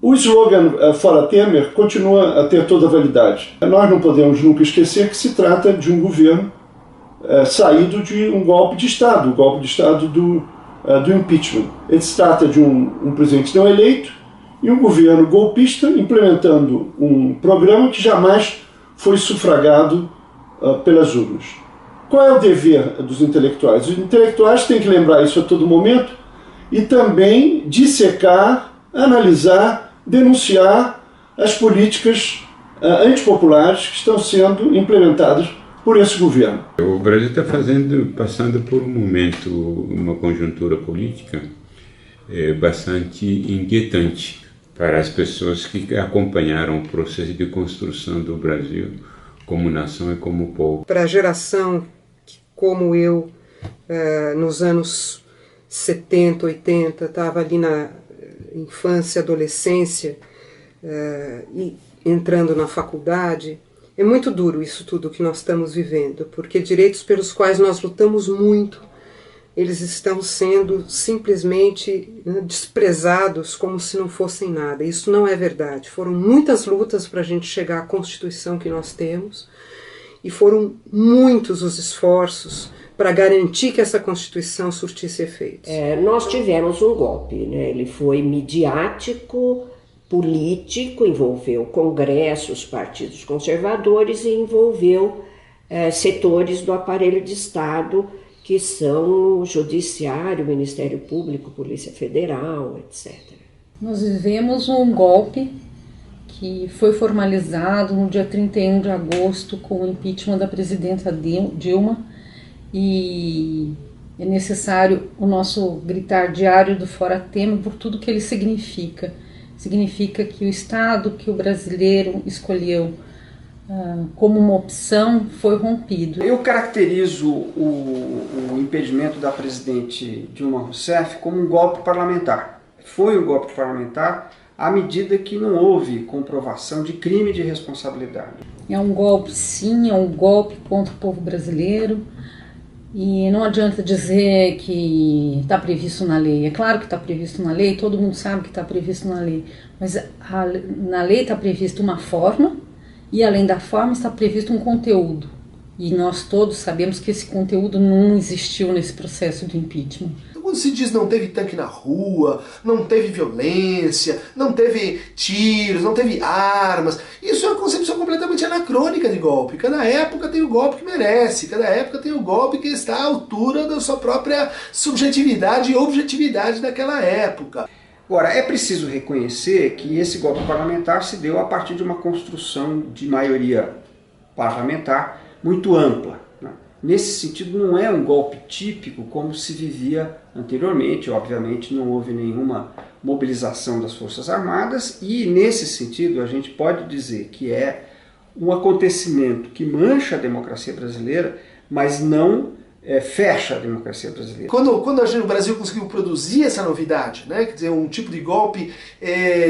O slogan Fora Temer continua a ter toda a validade. Nós não podemos nunca esquecer que se trata de um governo saído de um golpe de Estado, o golpe de Estado do impeachment. Ele se trata de um presidente não eleito e um governo golpista implementando um programa que jamais foi sufragado pelas urnas. Qual é o dever dos intelectuais? Os intelectuais têm que lembrar isso a todo momento e também dissecar, analisar, denunciar as políticas antipopulares que estão sendo implementadas por esse governo. O Brasil está passando por um momento, uma conjuntura política bastante inquietante para as pessoas que acompanharam o processo de construção do Brasil como nação e como povo. Para a geração que, como eu, nos anos 70, 80, estava ali na infância, adolescência e entrando na faculdade, é muito duro isso tudo que nós estamos vivendo, porque direitos pelos quais nós lutamos muito, eles estão sendo simplesmente desprezados como se não fossem nada. Isso não é verdade. Foram muitas lutas para a gente chegar à Constituição que nós temos e foram muitos os esforços para garantir que essa Constituição surtisse efeitos. Nós tivemos um golpe, né? Ele foi midiático, político, envolveu congressos, partidos conservadores e envolveu setores do aparelho de Estado, que são o Judiciário, o Ministério Público, Polícia Federal, etc. Nós vivemos um golpe que foi formalizado no dia 31 de agosto com o impeachment da presidenta Dilma, e é necessário o nosso gritar diário do Fora Temer por tudo que ele significa. Significa que o Estado que o brasileiro escolheu como uma opção foi rompido. Eu caracterizo o impedimento da presidente Dilma Rousseff como um golpe parlamentar. Foi um golpe parlamentar à medida que não houve comprovação de crime de responsabilidade. É um golpe, sim, é um golpe contra o povo brasileiro. E não adianta dizer que está previsto na lei. É claro que está previsto na lei, todo mundo sabe que está previsto na lei. Mas na lei está prevista uma forma e, além da forma, está previsto um conteúdo. E nós todos sabemos que esse conteúdo não existiu nesse processo de impeachment. Quando se diz não teve tanque na rua, não teve violência, não teve tiros, não teve armas, isso é uma concepção completamente anacrônica de golpe. Cada época tem o golpe que merece, cada época tem o golpe que está à altura da sua própria subjetividade e objetividade daquela época. Agora, é preciso reconhecer que esse golpe parlamentar se deu a partir de uma construção de maioria parlamentar muito ampla. Nesse sentido, não é um golpe típico como se vivia anteriormente. Obviamente, não houve nenhuma mobilização das Forças Armadas e, nesse sentido, a gente pode dizer que é um acontecimento que mancha a democracia brasileira, mas não fecha a democracia brasileira. Quando o Brasil conseguiu produzir essa novidade, né, quer dizer, um tipo de golpe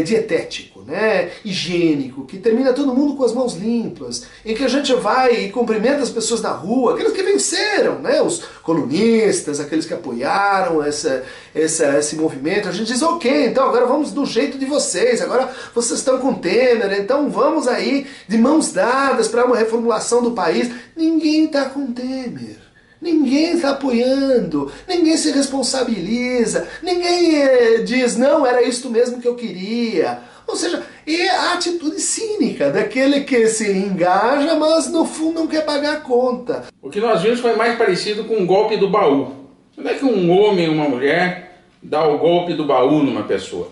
dietético, né, higiênico, que termina todo mundo com as mãos limpas, em que a gente vai e cumprimenta as pessoas na rua, aqueles que venceram, né, os colunistas, aqueles que apoiaram esse movimento, a gente diz, ok, então agora vamos do jeito de vocês, agora vocês estão com Temer, então vamos aí de mãos dadas para uma reformulação do país. Ninguém está com Temer. Ninguém está apoiando, ninguém se responsabiliza, ninguém diz, não, era isto mesmo que eu queria. Ou seja, é a atitude cínica daquele que se engaja, mas no fundo não quer pagar a conta. O que nós vimos foi mais parecido com um golpe do baú. Como é que um homem ou uma mulher dá o golpe do baú numa pessoa?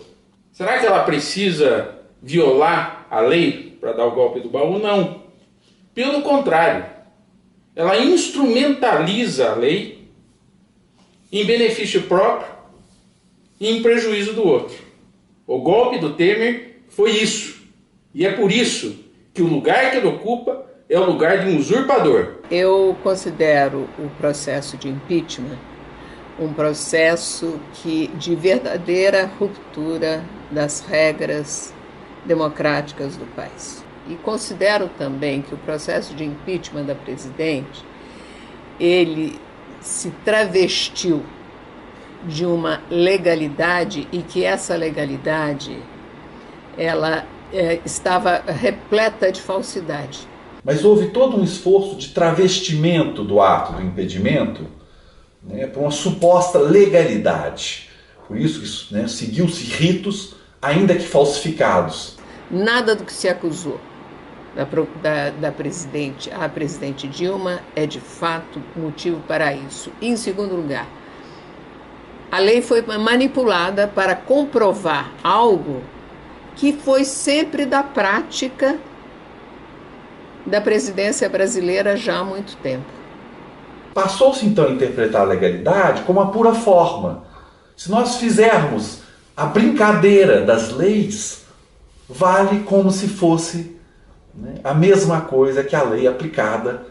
Será que ela precisa violar a lei para dar o golpe do baú? Não. Pelo contrário. Ela instrumentaliza a lei em benefício próprio e em prejuízo do outro. O golpe do Temer foi isso. E é por isso que o lugar que ele ocupa é o lugar de um usurpador. Eu considero o processo de impeachment um processo de verdadeira ruptura das regras democráticas do país. E considero também que o processo de impeachment da presidente, ele se travestiu de uma legalidade e que essa legalidade ela estava repleta de falsidade. Mas houve todo um esforço de travestimento do ato do impedimento, né, para uma suposta legalidade. Por isso, né, seguiu-se ritos, ainda que falsificados. Nada do que se acusou a presidente Dilma é de fato motivo para isso. E, em segundo lugar, a lei foi manipulada para comprovar algo que foi sempre da prática da presidência brasileira já há muito tempo. Passou-se então a interpretar a legalidade como a pura forma. Se nós fizermos a brincadeira das leis, vale como se fosse, né, a mesma coisa que a lei aplicada,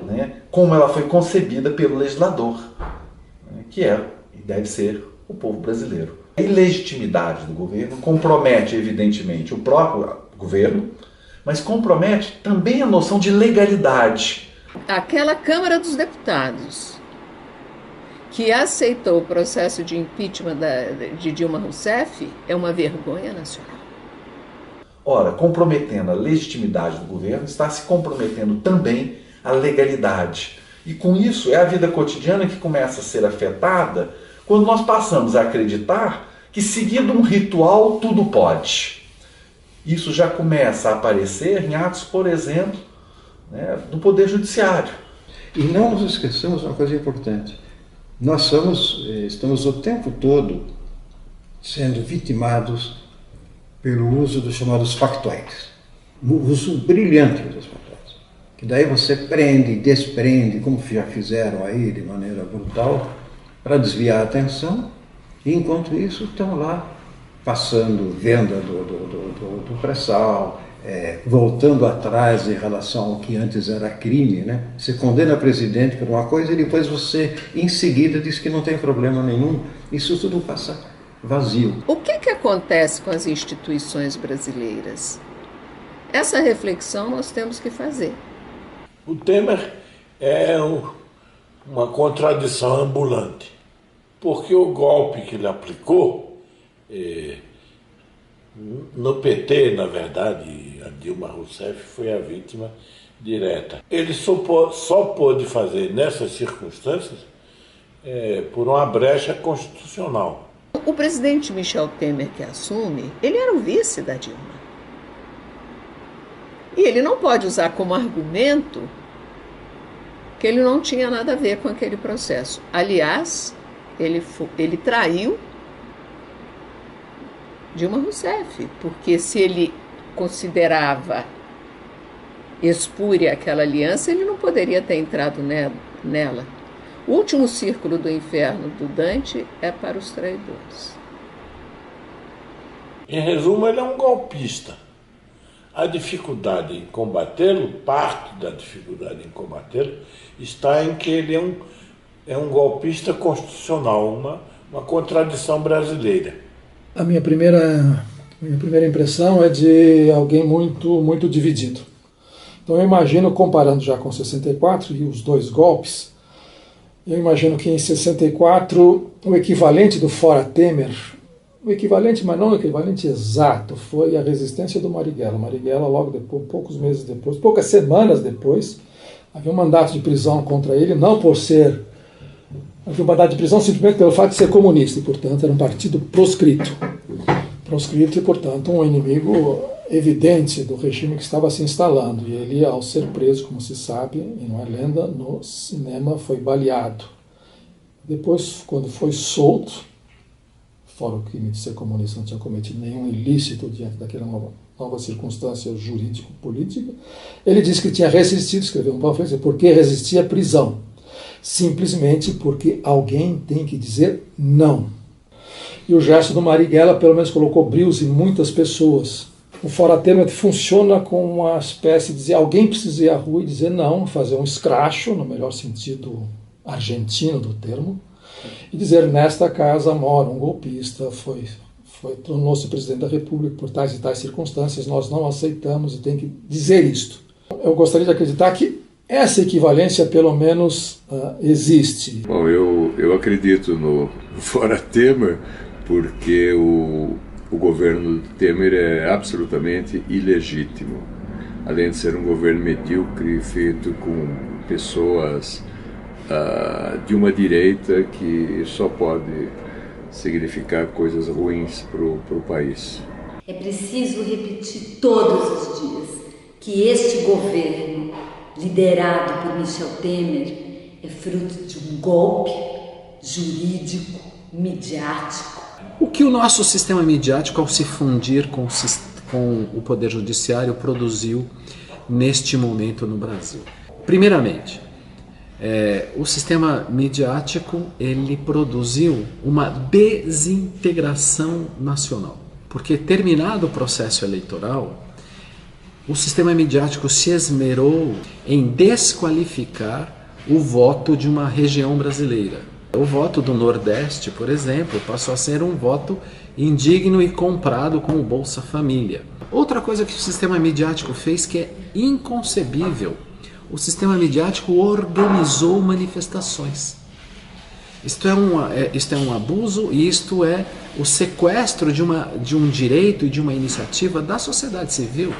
né, como ela foi concebida pelo legislador, né, que é e deve ser o povo brasileiro. A ilegitimidade do governo compromete, evidentemente, o próprio governo, mas compromete também a noção de legalidade. Aquela Câmara dos Deputados que aceitou o processo de impeachment de Dilma Rousseff é uma vergonha nacional. Ora, comprometendo a legitimidade do governo, está se comprometendo também a legalidade. E com isso é a vida cotidiana que começa a ser afetada quando nós passamos a acreditar que, seguindo um ritual, tudo pode. Isso já começa a aparecer em atos, por exemplo, né, do Poder Judiciário. E não nos esqueçamos de uma coisa importante. Nós estamos o tempo todo sendo vitimados pelo uso dos chamados factuais. O uso brilhante dos factuais. Que daí você prende, desprende, como já fizeram aí de maneira brutal, para desviar a atenção, e enquanto isso estão lá passando venda do pré-sal, voltando atrás em relação ao que antes era crime, né? Você condena o presidente por uma coisa e depois você, em seguida, diz que não tem problema nenhum. Isso tudo passa vazio. O que acontece com as instituições brasileiras? Essa reflexão nós temos que fazer. O Temer é uma contradição ambulante, porque o golpe que ele aplicou no PT, na verdade, a Dilma Rousseff foi a vítima direta. Ele só pôde fazer nessas circunstâncias por uma brecha constitucional. O presidente Michel Temer, que assume, ele era o vice da Dilma. E ele não pode usar como argumento que ele não tinha nada a ver com aquele processo. Aliás, ele traiu Dilma Rousseff, porque se ele considerava espúria aquela aliança, ele não poderia ter entrado nela. O último círculo do inferno do Dante é para os traidores. Em resumo, ele é um golpista. A dificuldade em combatê-lo, parte da dificuldade em combatê-lo, está em que ele é um golpista constitucional, uma contradição brasileira. A minha primeira impressão é de alguém muito dividido. Então eu imagino, comparando já com 64 e os dois golpes, eu imagino que em 64 o equivalente do Fora Temer, o equivalente, mas não o equivalente exato, foi a resistência do Marighella. Marighella, logo depois, poucos meses depois, poucas semanas depois, havia um mandato de prisão contra ele, não por ser... Havia um mandato de prisão simplesmente pelo fato de ser comunista, e, portanto, era um partido proscrito. Proscrito e, portanto, um inimigo evidente do regime que estava se instalando. E ele, ao ser preso, como se sabe, e não é lenda, no cinema foi baleado. Depois, quando foi solto, fora o crime de ser comunista, não tinha cometido nenhum ilícito diante daquela nova circunstância jurídico-política, ele disse que tinha resistido, escreveu um panfleto, por que resistia à prisão? Simplesmente porque alguém tem que dizer não. E o gesto do Marighella, pelo menos, colocou brios em muitas pessoas. O Fora Temer funciona como uma espécie de dizer, alguém precisa ir à rua e dizer não, fazer um escracho, no melhor sentido argentino do termo, e dizer, nesta casa mora um golpista, tornou-se presidente da República por tais e tais circunstâncias, nós não aceitamos e tem que dizer isto. Eu gostaria de acreditar que essa equivalência, pelo menos, existe. Bom, eu acredito no Fora Temer, porque o governo de Temer é absolutamente ilegítimo. Além de ser um governo medíocre, feito com pessoas de uma direita que só pode significar coisas ruins para o país. É preciso repetir todos os dias que este governo, liderado por Michel Temer, é fruto de um golpe jurídico, midiático. O que o nosso sistema midiático, ao se fundir com o Poder Judiciário, produziu neste momento no Brasil? Primeiramente, o sistema midiático ele produziu uma desintegração nacional, porque terminado o processo eleitoral, o sistema midiático se esmerou em desqualificar o voto de uma região brasileira. O voto do Nordeste, por exemplo, passou a ser um voto indigno e comprado com o Bolsa Família. Outra coisa que o sistema midiático fez que é inconcebível: o sistema midiático organizou manifestações. Isto é um abuso e isto é o sequestro de um direito e de uma iniciativa da sociedade civil.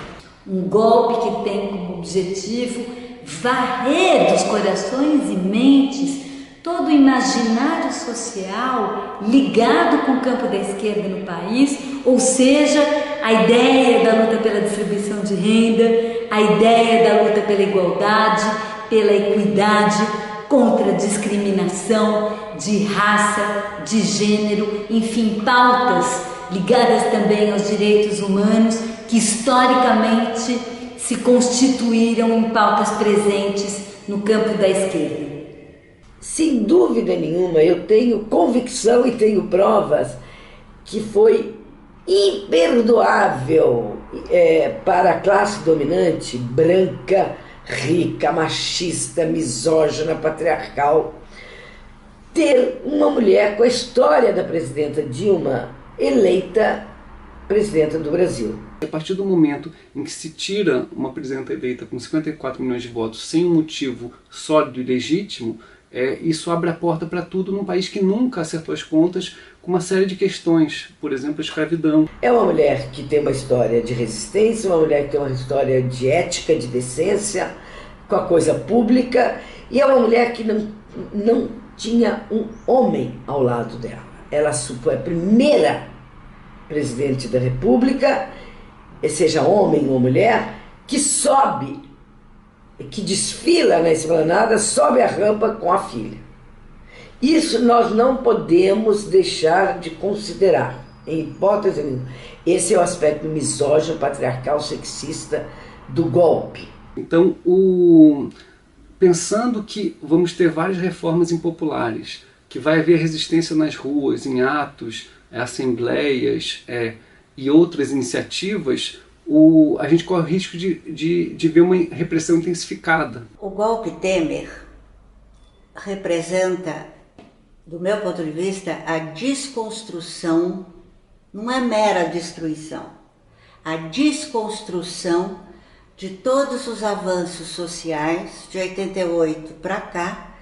Um golpe que tem como objetivo varrer dos corações e mentes todo o imaginário social ligado com o campo da esquerda no país, ou seja, a ideia da luta pela distribuição de renda, a ideia da luta pela igualdade, pela equidade, contra a discriminação de raça, de gênero, enfim, pautas ligadas também aos direitos humanos que historicamente se constituíram em pautas presentes no campo da esquerda. Sem dúvida nenhuma, eu tenho convicção e tenho provas que foi imperdoável para a classe dominante, branca, rica, machista, misógina, patriarcal, ter uma mulher com a história da presidenta Dilma eleita presidenta do Brasil. A partir do momento em que se tira uma presidenta eleita com 54 milhões de votos sem um motivo sólido e legítimo, isso abre a porta para tudo num país que nunca acertou as contas com uma série de questões, por exemplo, a escravidão. É uma mulher que tem uma história de resistência, uma mulher que tem uma história de ética, de decência, com a coisa pública, e é uma mulher que não tinha um homem ao lado dela. Ela foi a primeira presidente da República, seja homem ou mulher, que sobe, que desfila na esplanada, sobe a rampa com a filha. Isso nós não podemos deixar de considerar, em hipótese nenhuma. Esse é o aspecto misógino, patriarcal, sexista do golpe. Então, pensando que vamos ter várias reformas impopulares, que vai haver resistência nas ruas, em atos, assembleias e outras iniciativas, a gente corre o risco de ver uma repressão intensificada. O golpe Temer representa, do meu ponto de vista, a desconstrução, não é mera destruição, a desconstrução de todos os avanços sociais de 88 para cá,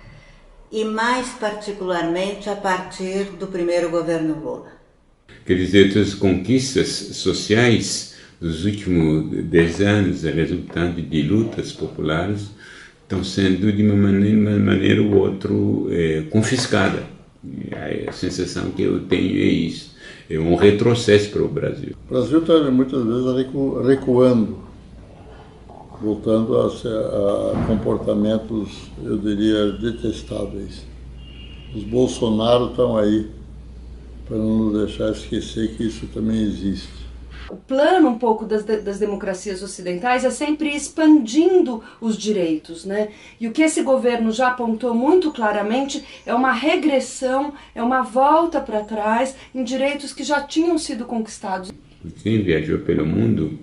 e mais particularmente a partir do primeiro governo Lula. Quer dizer, as conquistas sociais dos últimos 10 anos, resultante de lutas populares, estão sendo de uma maneira ou outra confiscadas. A sensação que eu tenho é isso. É um retrocesso para o Brasil. O Brasil está muitas vezes recuando, voltando a comportamentos, eu diria, detestáveis. Os Bolsonaro estão aí, para não nos deixar esquecer que isso também existe. O plano um pouco das democracias ocidentais é sempre expandindo os direitos, né? E o que esse governo já apontou muito claramente é uma regressão, é uma volta para trás em direitos que já tinham sido conquistados. Quem viajou pelo mundo,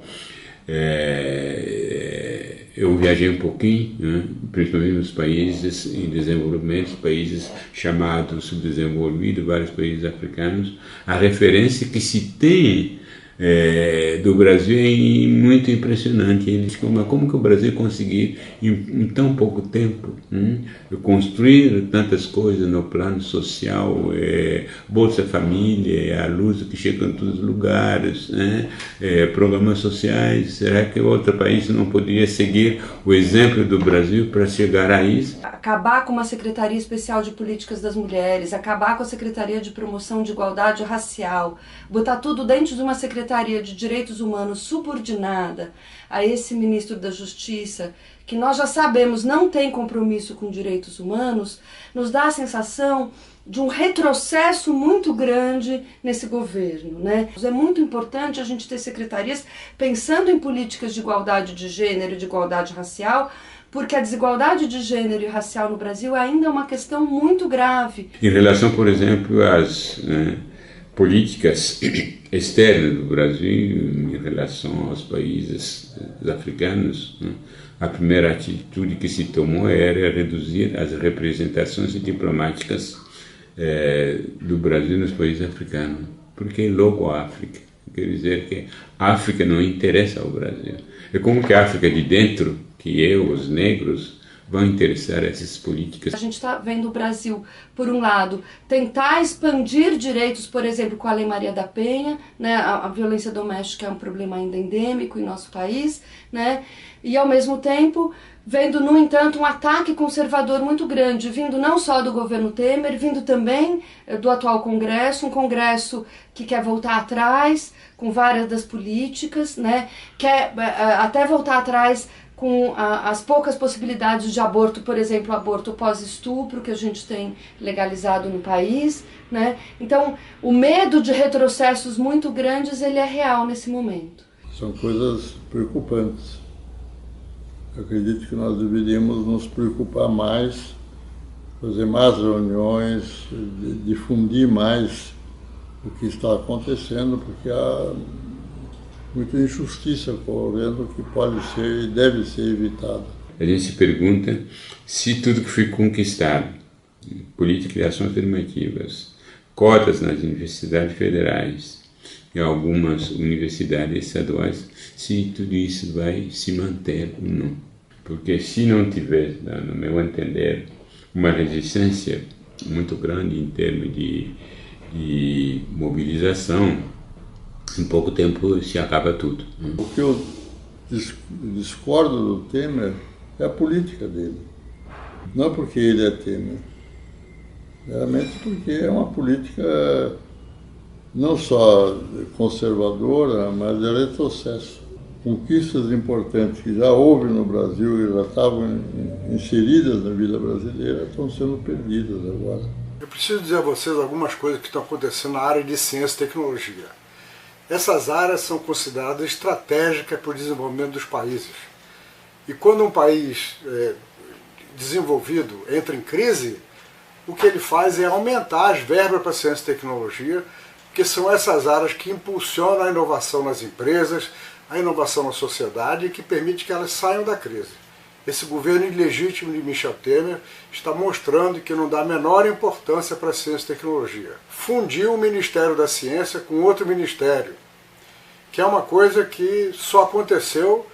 eu viajei um pouquinho, né? Principalmente nos países em desenvolvimento, países chamados subdesenvolvidos, vários países africanos. A referência que se tem do Brasil é muito impressionante. Ele diz como que o Brasil conseguiu em tão pouco tempo construir tantas coisas no plano social, Bolsa Família, a luz que chega em todos os lugares, programas sociais. Será que outro país não poderia seguir o exemplo do Brasil para chegar a isso? Acabar com uma Secretaria Especial de Políticas das Mulheres, acabar com a Secretaria de Promoção de Igualdade Racial, botar tudo dentro de uma Secretaria de Direitos Humanos subordinada a esse ministro da Justiça, que nós já sabemos não tem compromisso com direitos humanos, nos dá a sensação de um retrocesso muito grande nesse governo, né? É muito importante a gente ter secretarias pensando em políticas de igualdade de gênero e de igualdade racial, porque a desigualdade de gênero e racial no Brasil ainda é uma questão muito grave. Em relação, por exemplo, às políticas externas do Brasil, em relação aos países africanos, a primeira atitude que se tomou era reduzir as representações diplomáticas do Brasil nos países africanos, porque logo a África, quer dizer que a África não interessa ao Brasil. É como que a África de dentro, que os negros, vão interessar essas políticas. A gente está vendo o Brasil, por um lado, tentar expandir direitos, por exemplo, com a Lei Maria da Penha, né? A violência doméstica é um problema ainda endêmico em nosso país, né? E ao mesmo tempo vendo, no entanto, um ataque conservador muito grande, vindo não só do governo Temer, vindo também do atual Congresso, um Congresso que quer voltar atrás com várias das políticas, né? Quer até voltar atrás com as poucas possibilidades de aborto, por exemplo, aborto pós-estupro, que a gente tem legalizado no país, né? Então, o medo de retrocessos muito grandes, ele é real nesse momento. São coisas preocupantes. Eu acredito que nós deveríamos nos preocupar mais, fazer mais reuniões, difundir mais o que está acontecendo, porque há muita injustiça ocorrendo que pode ser e deve ser evitada. A gente se pergunta se tudo que foi conquistado, política de ações afirmativas, cotas nas universidades federais e algumas universidades estaduais, se tudo isso vai se manter ou não. Porque se não tiver, no meu entender, uma resistência muito grande em termos de mobilização, em pouco tempo se acaba tudo. O que eu discordo do Temer é a política dele. Não porque ele é Temer, realmente porque é uma política não só conservadora, mas de retrocesso. Conquistas importantes que já houve no Brasil e já estavam inseridas na vida brasileira estão sendo perdidas agora. Eu preciso dizer a vocês algumas coisas que estão acontecendo na área de ciência e tecnologia. Essas áreas são consideradas estratégicas para o desenvolvimento dos países. E quando um país desenvolvido entra em crise, o que ele faz é aumentar as verbas para ciência e tecnologia, porque são essas áreas que impulsionam a inovação nas empresas, a inovação na sociedade e que permite que elas saiam da crise. Esse governo ilegítimo de Michel Temer está mostrando que não dá a menor importância para a ciência e tecnologia. Fundiu o Ministério da Ciência com outro ministério, que é uma coisa que só aconteceu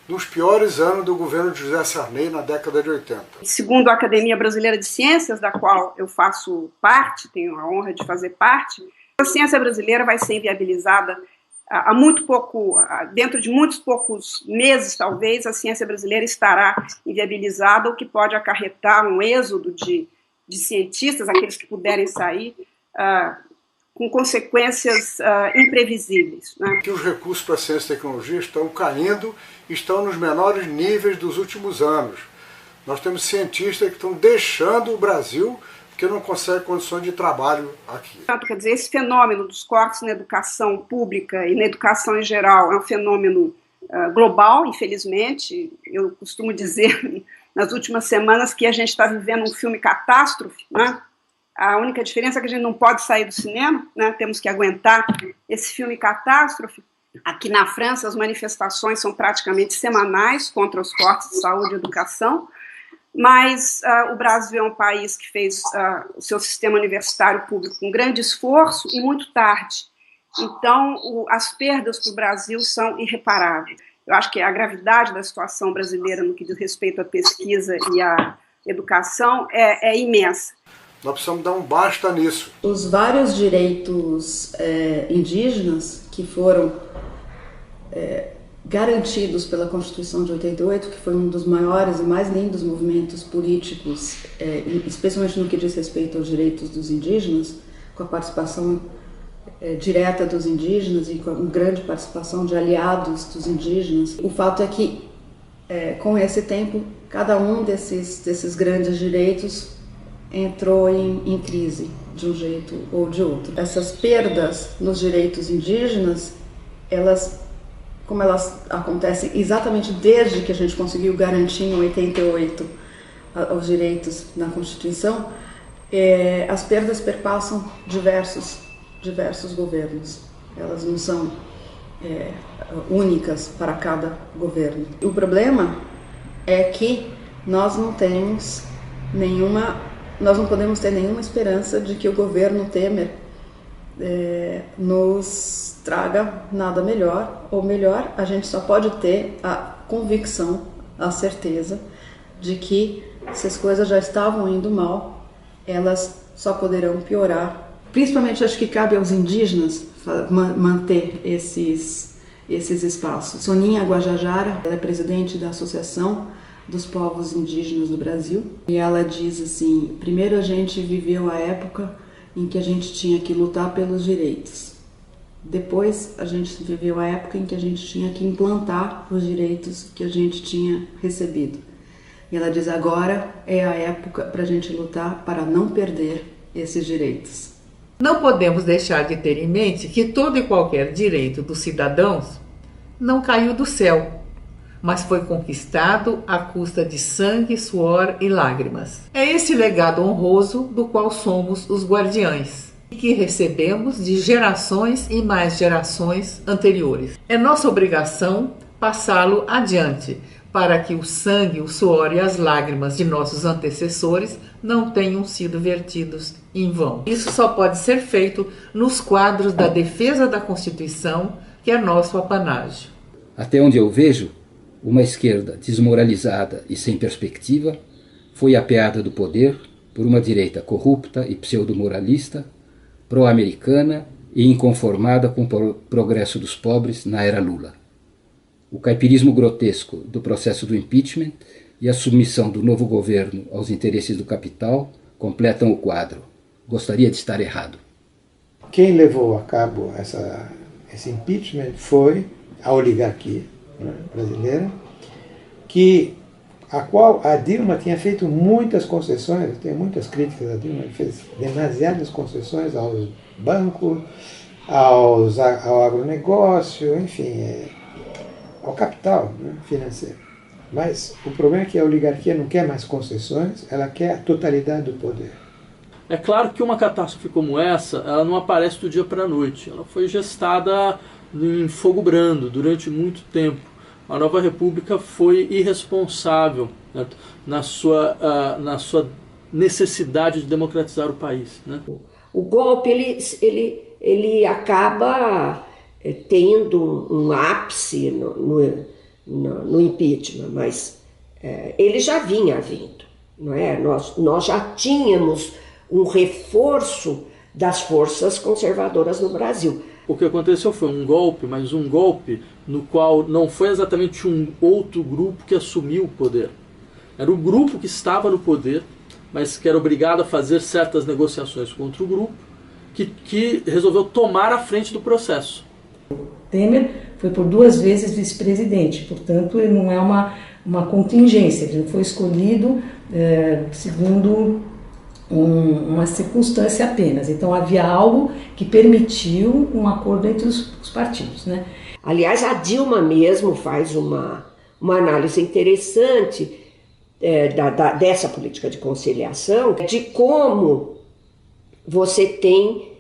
nos piores anos do governo de José Sarney, na década de 80. Segundo a Academia Brasileira de Ciências, da qual eu faço parte, tenho a honra de fazer parte, a ciência brasileira vai ser inviabilizada há muito pouco, dentro de muitos poucos meses, talvez, a ciência brasileira estará inviabilizada, o que pode acarretar um êxodo de cientistas, aqueles que puderem sair, com consequências imprevisíveis, né? Que os recursos para a ciência e tecnologia estão caindo, estão nos menores níveis dos últimos anos. Nós temos cientistas que estão deixando o Brasil porque não conseguem condições de trabalho aqui. Quer dizer, esse fenômeno dos cortes na educação pública e na educação em geral é um fenômeno global, infelizmente. Eu costumo dizer nas últimas semanas que a gente está vivendo um filme catástrofe, né? A única diferença é que a gente não pode sair do cinema, né? Temos que aguentar esse filme catástrofe. Aqui na França, as manifestações são praticamente semanais contra os cortes de saúde e educação, mas o Brasil é um país que fez o seu sistema universitário público com grande esforço e muito tarde. Então, as perdas para o Brasil são irreparáveis. Eu acho que a gravidade da situação brasileira no que diz respeito à pesquisa e à educação é imensa. Nós precisamos dar um basta nisso. Os vários direitos indígenas que foram garantidos pela Constituição de 88, que foi um dos maiores e mais lindos movimentos políticos, especialmente no que diz respeito aos direitos dos indígenas, com a participação direta dos indígenas e com a grande participação de aliados dos indígenas. O fato é que, com esse tempo, cada um desses grandes direitos entrou em crise, de um jeito ou de outro. Essas perdas nos direitos indígenas, como elas acontecem exatamente desde que a gente conseguiu garantir em 88 os direitos na Constituição, as perdas perpassam diversos governos. Elas não são únicas para cada governo. O problema é que nós não podemos ter nenhuma esperança de que o governo Temer nos traga nada melhor, ou melhor, a gente só pode ter a convicção, a certeza de que se as coisas já estavam indo mal, elas só poderão piorar. Principalmente acho que cabe aos indígenas manter esses espaços. Soninha Guajajara, ela é presidente da Associação dos Povos Indígenas do Brasil, e ela diz assim: primeiro a gente viveu a época em que a gente tinha que lutar pelos direitos. Depois a gente viveu a época em que a gente tinha que implantar os direitos que a gente tinha recebido. E ela diz: agora é a época para a gente lutar para não perder esses direitos. Não podemos deixar de ter em mente que todo e qualquer direito dos cidadãos não caiu do céu, mas foi conquistado à custa de sangue, suor e lágrimas. É esse legado honroso do qual somos os guardiães e que recebemos de gerações e mais gerações anteriores. É nossa obrigação passá-lo adiante, para que o sangue, o suor e as lágrimas de nossos antecessores não tenham sido vertidos em vão. Isso só pode ser feito nos quadros da defesa da Constituição, que é nosso apanágio. Até onde eu vejo, uma esquerda desmoralizada e sem perspectiva foi apeada do poder por uma direita corrupta e pseudo-moralista, pró-americana e inconformada com o progresso dos pobres na era Lula. O caipirismo grotesco do processo do impeachment e a submissão do novo governo aos interesses do capital completam o quadro. Gostaria de estar errado. Quem levou a cabo esse impeachment foi a oligarquia brasileira, a qual a Dilma tinha feito muitas concessões. Tem muitas críticas a Dilma, fez demasiadas concessões aos bancos, ao agronegócio, enfim, ao capital financeiro. Mas o problema é que a oligarquia não quer mais concessões, ela quer a totalidade do poder. É claro que uma catástrofe como essa, ela não aparece do dia para a noite. Ela foi gestada em fogo brando durante muito tempo. A Nova República foi irresponsável, né, na sua necessidade de democratizar o país, né? O golpe ele acaba tendo um ápice no impeachment, mas ele já vinha vindo, não é? Nós já tínhamos um reforço das forças conservadoras no Brasil. O que aconteceu foi um golpe, mas um golpe no qual não foi exatamente um outro grupo que assumiu o poder. Era o grupo que estava no poder, mas que era obrigado a fazer certas negociações contra o grupo, que resolveu tomar a frente do processo. Temer foi por 2 vezes vice-presidente, portanto ele não é uma contingência, ele foi escolhido segundo uma circunstância apenas. Então havia algo que permitiu um acordo entre os partidos, né? Aliás, a Dilma mesmo faz uma análise interessante dessa política de conciliação, de como você tem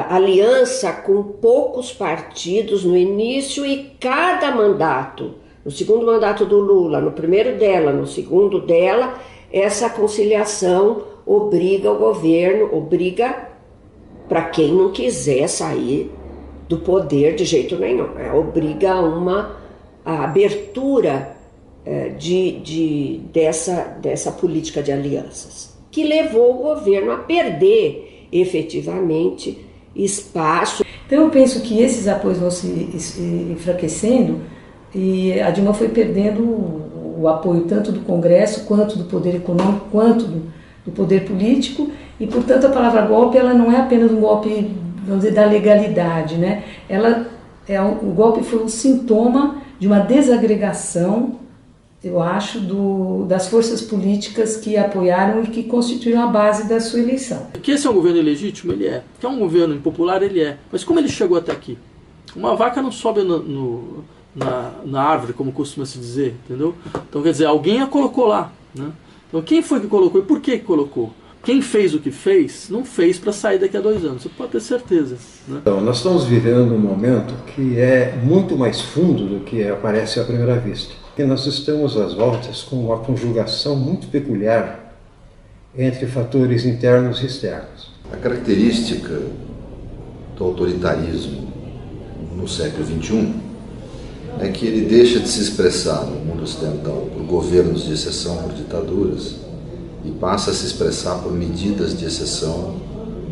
aliança com poucos partidos no início e cada mandato, no segundo mandato do Lula, no primeiro dela, no segundo dela, essa conciliação obriga o governo, obriga para quem não quiser sair do poder de jeito nenhum. Obriga a abertura dessa política de alianças, que levou o governo a perder efetivamente espaço. Então eu penso que esses apoios vão se enfraquecendo e a Dilma foi perdendo o apoio tanto do Congresso, quanto do poder econômico, quanto do poder político, e portanto a palavra golpe ela não é apenas um golpe, vamos dizer, da legalidade, né? O golpe foi um sintoma de uma desagregação, eu acho, das forças políticas que apoiaram e que constituíram a base da sua eleição. Que esse é um governo ilegítimo? Ele é. Que é um governo impopular? Ele é. Mas como ele chegou até aqui? Uma vaca não sobe na árvore, como costuma se dizer, entendeu? Então, quer dizer, alguém a colocou lá, né? Então, quem foi que colocou e por que colocou? Quem fez o que fez, não fez para sair daqui a 2 anos, você pode ter certeza, né? Então, nós estamos vivendo um momento que é muito mais fundo do que aparece à primeira vista. E nós estamos às voltas com uma conjugação muito peculiar entre fatores internos e externos. A característica do autoritarismo no século XXI é que ele deixa de se expressar no mundo ocidental por governos de exceção, por ditaduras, e passa a se expressar por medidas de exceção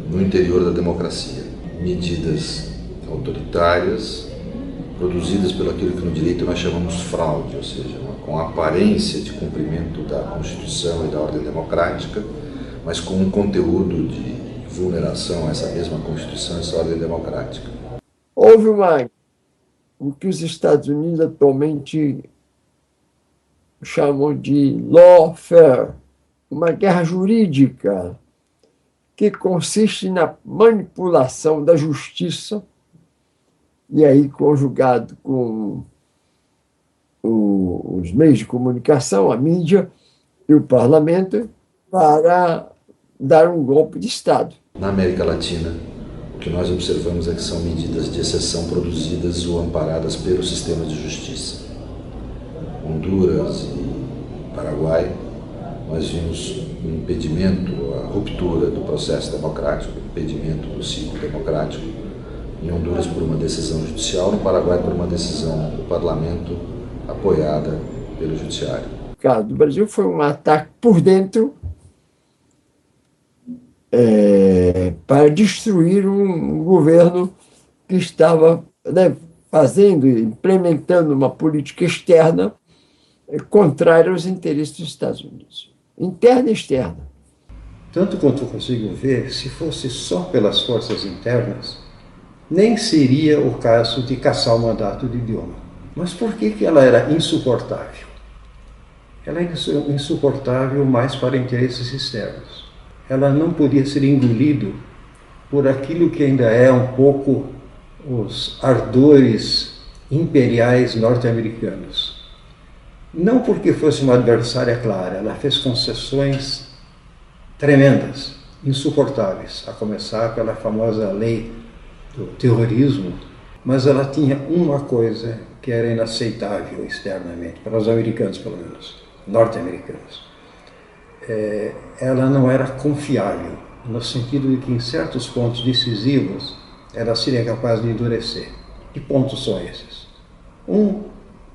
no interior da democracia. Medidas autoritárias, produzidas pelo aquilo que no direito nós chamamos fraude, ou seja, com a aparência de cumprimento da Constituição e da ordem democrática, mas com um conteúdo de vulneração a essa mesma Constituição e essa ordem democrática. Houve o que os Estados Unidos atualmente chamam de lawfare, uma guerra jurídica que consiste na manipulação da justiça, e aí conjugado com os meios de comunicação, a mídia e o parlamento, para dar um golpe de Estado. Na América Latina, o que nós observamos é que são medidas de exceção produzidas ou amparadas pelo sistema de justiça. Honduras e Paraguai, nós vimos um impedimento, a ruptura do processo democrático, o impedimento do ciclo democrático, em Honduras por uma decisão judicial, no Paraguai por uma decisão do parlamento apoiada pelo judiciário. O caso do Brasil foi um ataque por dentro para destruir um governo que estava implementando uma política externa contrária aos interesses dos Estados Unidos, interna e externa. Tanto quanto eu consigo ver, se fosse só pelas forças internas, nem seria o caso de cassar o mandato de Dilma. Mas por que ela era insuportável? Ela é insuportável mais para interesses externos. Ela não podia ser engolida por aquilo que ainda é um pouco os ardores imperiais norte-americanos. Não porque fosse uma adversária clara, ela fez concessões tremendas, insuportáveis, a começar pela famosa lei do terrorismo, mas ela tinha uma coisa que era inaceitável externamente, para os americanos pelo menos, norte-americanos. Ela não era confiável, no sentido de que em certos pontos decisivos ela seria capaz de endurecer. Que pontos são esses?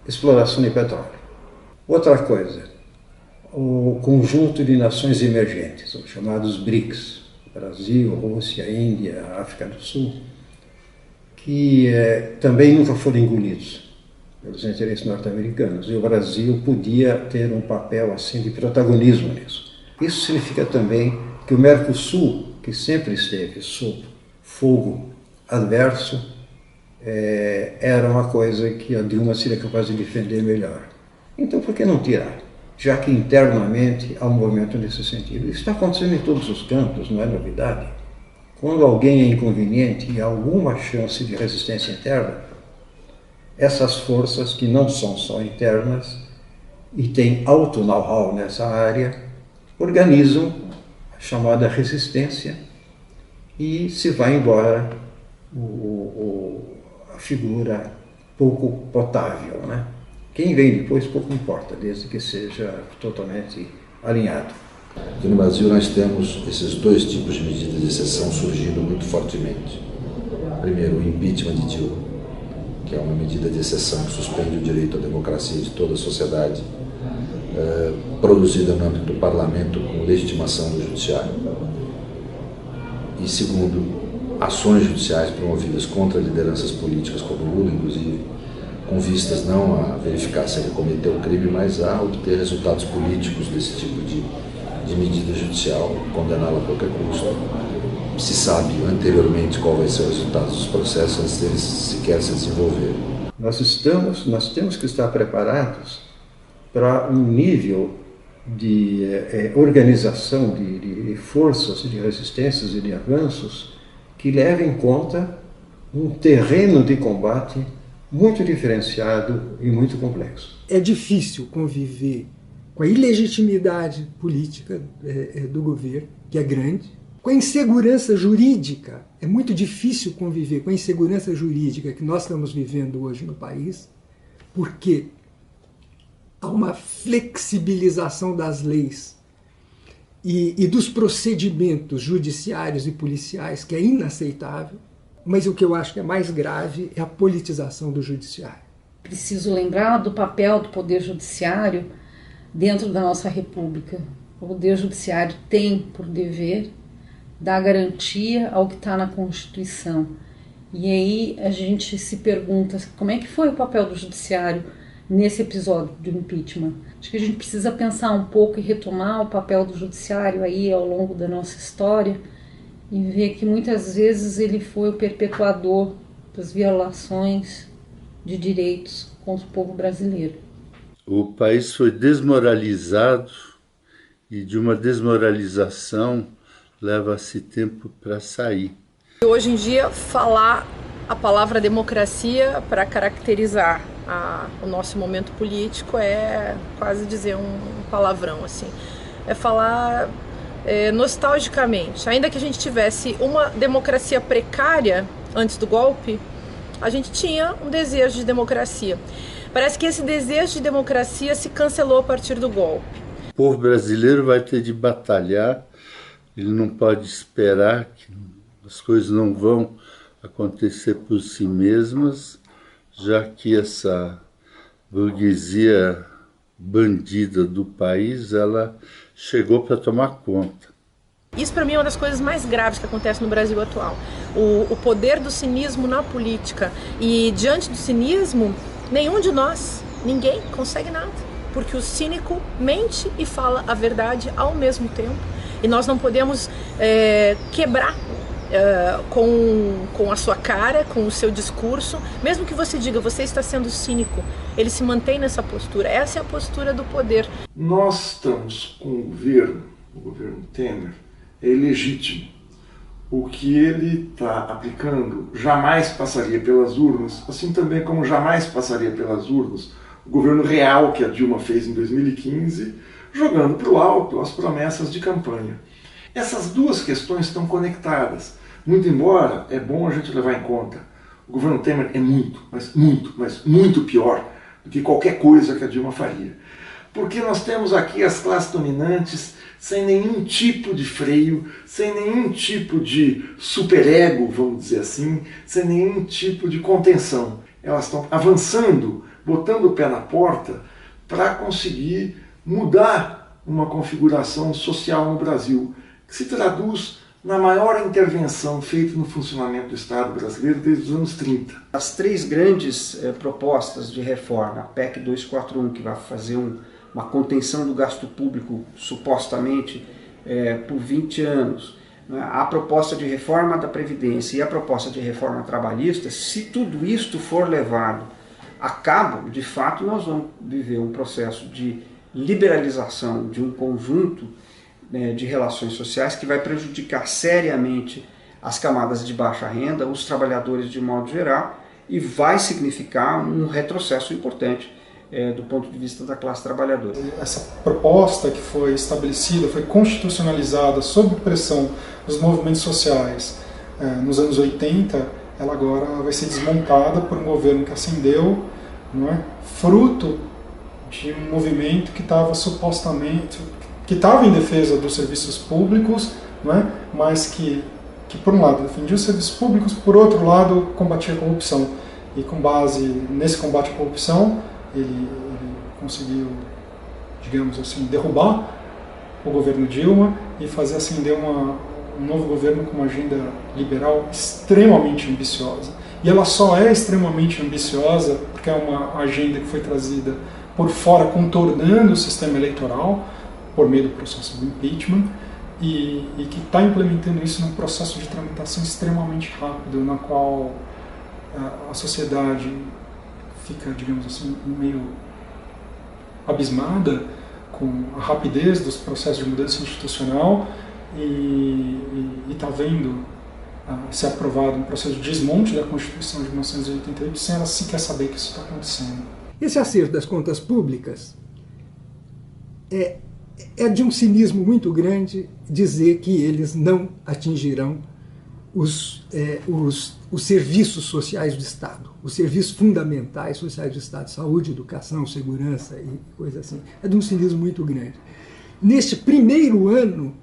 Exploração de petróleo. Outra coisa, o conjunto de nações emergentes, os chamados BRICS, Brasil, Rússia, Índia, África do Sul, que também nunca foram engolidos pelos interesses norte-americanos, e o Brasil podia ter um papel assim de protagonismo nisso. Isso significa também que o Mercosul, que sempre esteve sob fogo adverso, era uma coisa que a Dilma seria capaz de defender melhor. Então, por que não tirar? Já que internamente há um movimento nesse sentido. Isso está acontecendo em todos os campos, não é novidade. Quando alguém é inconveniente e há alguma chance de resistência interna, essas forças que não são só internas e têm alto know-how nessa área, organizam a chamada resistência e se vai embora a figura pouco potável, né? Quem vem depois pouco importa, desde que seja totalmente alinhado. Aqui no Brasil nós temos esses dois tipos de medidas de exceção surgindo muito fortemente. A Primeiro, o impeachment de Dilma, que é uma medida de exceção que suspende o direito à democracia de toda a sociedade, produzida no âmbito do parlamento com legitimação do judiciário. E segundo, ações judiciais promovidas contra lideranças políticas como Lula, inclusive, com vistas não a verificar se ele cometeu o crime, mas a obter resultados políticos desse tipo de medida judicial, condená-la a qualquer custo. Se sabe anteriormente qual vai ser o resultado dos processos antes deles sequer se desenvolver. Nós temos que estar preparados para um nível de organização de forças, de resistências e de avanços que leve em conta um terreno de combate muito diferenciado e muito complexo. É difícil conviver com a ilegitimidade política do governo, que é grande, com a insegurança jurídica. É muito difícil conviver com a insegurança jurídica que nós estamos vivendo hoje no país, porque há uma flexibilização das leis e dos procedimentos judiciários e policiais que é inaceitável, mas o que eu acho que é mais grave é a politização do judiciário. Preciso lembrar do papel do Poder Judiciário dentro da nossa República. O Poder Judiciário tem por dever dar garantia ao que está na Constituição. E aí a gente se pergunta como é que foi o papel do Judiciário nesse episódio do impeachment. Acho que a gente precisa pensar um pouco e retomar o papel do Judiciário aí ao longo da nossa história e ver que muitas vezes ele foi o perpetuador das violações de direitos contra o povo brasileiro. O país foi desmoralizado e de uma desmoralização leva-se tempo para sair. Hoje em dia, falar a palavra democracia para caracterizar o nosso momento político é quase dizer um palavrão, assim. É falar nostalgicamente. Ainda que a gente tivesse uma democracia precária antes do golpe, a gente tinha um desejo de democracia. Parece que esse desejo de democracia se cancelou a partir do golpe. O povo brasileiro vai ter de batalhar, ele não pode esperar que as coisas não vão acontecer por si mesmas, já que essa burguesia bandida do país, ela chegou para tomar conta. Isso para mim é uma das coisas mais graves que acontece no Brasil atual. O poder do cinismo na política. E diante do cinismo, nenhum de nós, ninguém consegue nada. Porque o cínico mente e fala a verdade ao mesmo tempo. E nós não podemos quebrar com a sua cara, com o seu discurso. Mesmo que você diga, você está sendo cínico, ele se mantém nessa postura. Essa é a postura do poder. Nós estamos com o governo Temer, é ilegítimo. O que ele está aplicando jamais passaria pelas urnas, assim também como jamais passaria pelas urnas o governo real que a Dilma fez em 2015, jogando para o alto as promessas de campanha. Essas duas questões estão conectadas, muito embora é bom a gente levar em conta. O governo Temer é muito pior do que qualquer coisa que a Dilma faria. Porque nós temos aqui as classes dominantes sem nenhum tipo de freio, sem nenhum tipo de superego, vamos dizer assim, sem nenhum tipo de contenção. Elas estão avançando, botando o pé na porta para conseguir mudar uma configuração social no Brasil, que se traduz na maior intervenção feita no funcionamento do Estado brasileiro desde os anos 30. As três grandes propostas de reforma, a PEC 241, que vai fazer uma contenção do gasto público, supostamente, por 20 anos, a proposta de reforma da Previdência e a proposta de reforma trabalhista, se tudo isto for levado a cabo, de fato nós vamos viver um processo de liberalização de um conjunto de relações sociais que vai prejudicar seriamente as camadas de baixa renda, os trabalhadores de modo geral, e vai significar um retrocesso importante do ponto de vista da classe trabalhadora. Essa proposta que foi estabelecida, foi constitucionalizada sob pressão dos movimentos sociais nos anos 80, ela agora vai ser desmontada por um governo que ascendeu, não é? Fruto de um movimento que estava supostamente, que estava em defesa dos serviços públicos, não é? Mas que que por um lado defendia os serviços públicos, por outro lado combatia a corrupção. E com base nesse combate à corrupção, ele conseguiu, digamos assim, derrubar o governo Dilma e fazer ascender um novo governo com uma agenda liberal extremamente ambiciosa. E ela só é extremamente ambiciosa porque é uma agenda que foi trazida por fora, contornando o sistema eleitoral por meio do processo do impeachment, e que está implementando isso num processo de tramitação extremamente rápido, na qual a sociedade fica, digamos assim, meio abismada com a rapidez dos processos de mudança institucional e está vendo ser aprovado um processo de desmonte da Constituição de 1988 sem ela sequer saber que isso está acontecendo. Esse acerto das contas públicas é de um cinismo muito grande dizer que eles não atingirão os serviços sociais do Estado, os serviços fundamentais sociais do Estado, saúde, educação, segurança e coisa assim. É de um cinismo muito grande. Neste primeiro ano,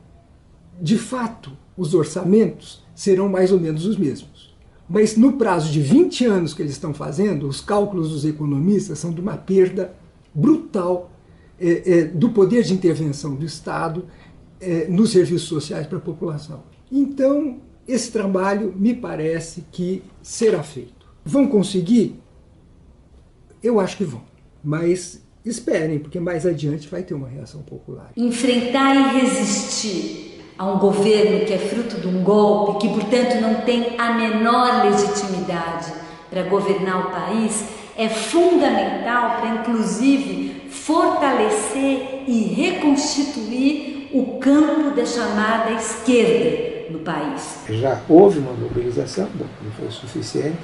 de fato, os orçamentos serão mais ou menos os mesmos. Mas no prazo de 20 anos que eles estão fazendo, os cálculos dos economistas são de uma perda brutal do poder de intervenção do Estado nos serviços sociais para a população. Então, esse trabalho me parece que será feito. Vão conseguir? Eu acho que vão, mas esperem, porque mais adiante vai ter uma reação popular. Enfrentar e resistir a um governo que é fruto de um golpe, que portanto não tem a menor legitimidade para governar o país, é fundamental para inclusive fortalecer e reconstituir o campo da chamada esquerda no país. Já houve uma mobilização, não foi suficiente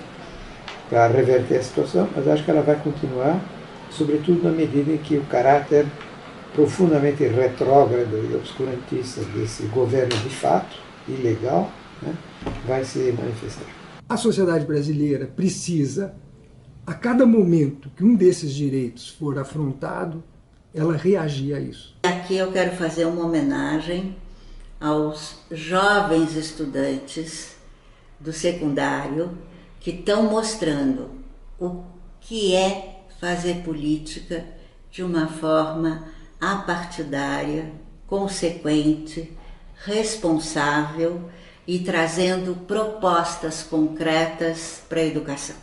para reverter a situação, mas acho que ela vai continuar, sobretudo na medida em que o caráter profundamente retrógrado e obscurantista desse governo de fato, ilegal, né, vai se manifestar. A sociedade brasileira precisa, a cada momento que um desses direitos for afrontado, ela reagir a isso. Aqui eu quero fazer uma homenagem aos jovens estudantes do secundário que estão mostrando o que é fazer política de uma forma apartidária, consequente, responsável e trazendo propostas concretas para a educação.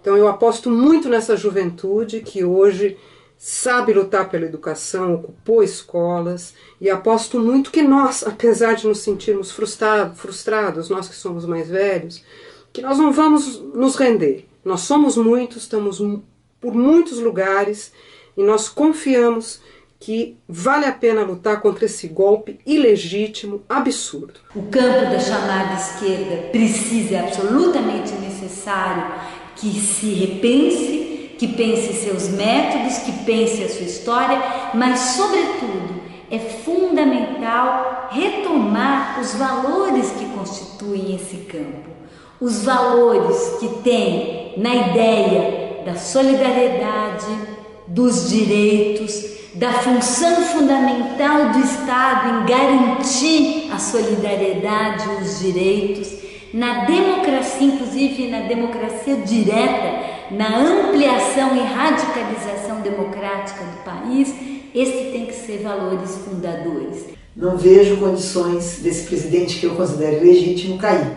Então eu aposto muito nessa juventude que hoje sabe lutar pela educação, ocupou escolas, e aposto muito que nós, apesar de nos sentirmos frustrados, nós que somos mais velhos, que nós não vamos nos render. Nós somos muitos, estamos por muitos lugares, e nós confiamos que vale a pena lutar contra esse golpe ilegítimo, absurdo. O campo da chamada esquerda precisa, é absolutamente necessário que se repense, que pense seus métodos, que pense a sua história, mas, sobretudo, é fundamental retomar os valores que constituem esse campo. Os valores que tem na ideia da solidariedade, dos direitos, da função fundamental do Estado em garantir a solidariedade e os direitos, na democracia, inclusive na democracia direta, na ampliação e radicalização democrática do país. Esse tem que ser valores fundadores. Não vejo condições desse presidente que eu considero legítimo cair.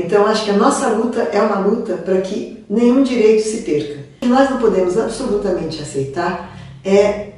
Então acho que a nossa luta é uma luta para que nenhum direito se perca. O que nós não podemos absolutamente aceitar é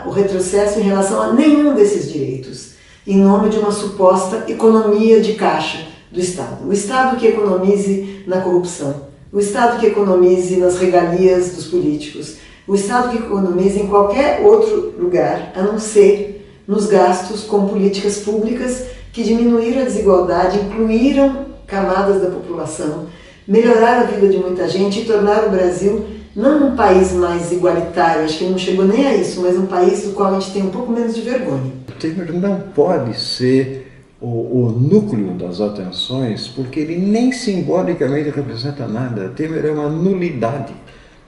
o retrocesso em relação a nenhum desses direitos, em nome de uma suposta economia de caixa do Estado. O Estado que economize na corrupção, o Estado que economize nas regalias dos políticos, o Estado que economize em qualquer outro lugar, a não ser nos gastos com políticas públicas que diminuíram a desigualdade, incluíram camadas da população, melhoraram a vida de muita gente e tornaram o Brasil não um país mais igualitário, acho que não chegou nem a isso, mas um país do qual a gente tem um pouco menos de vergonha. O Temer não pode ser o núcleo das atenções, porque ele nem simbolicamente representa nada. Temer é uma nulidade.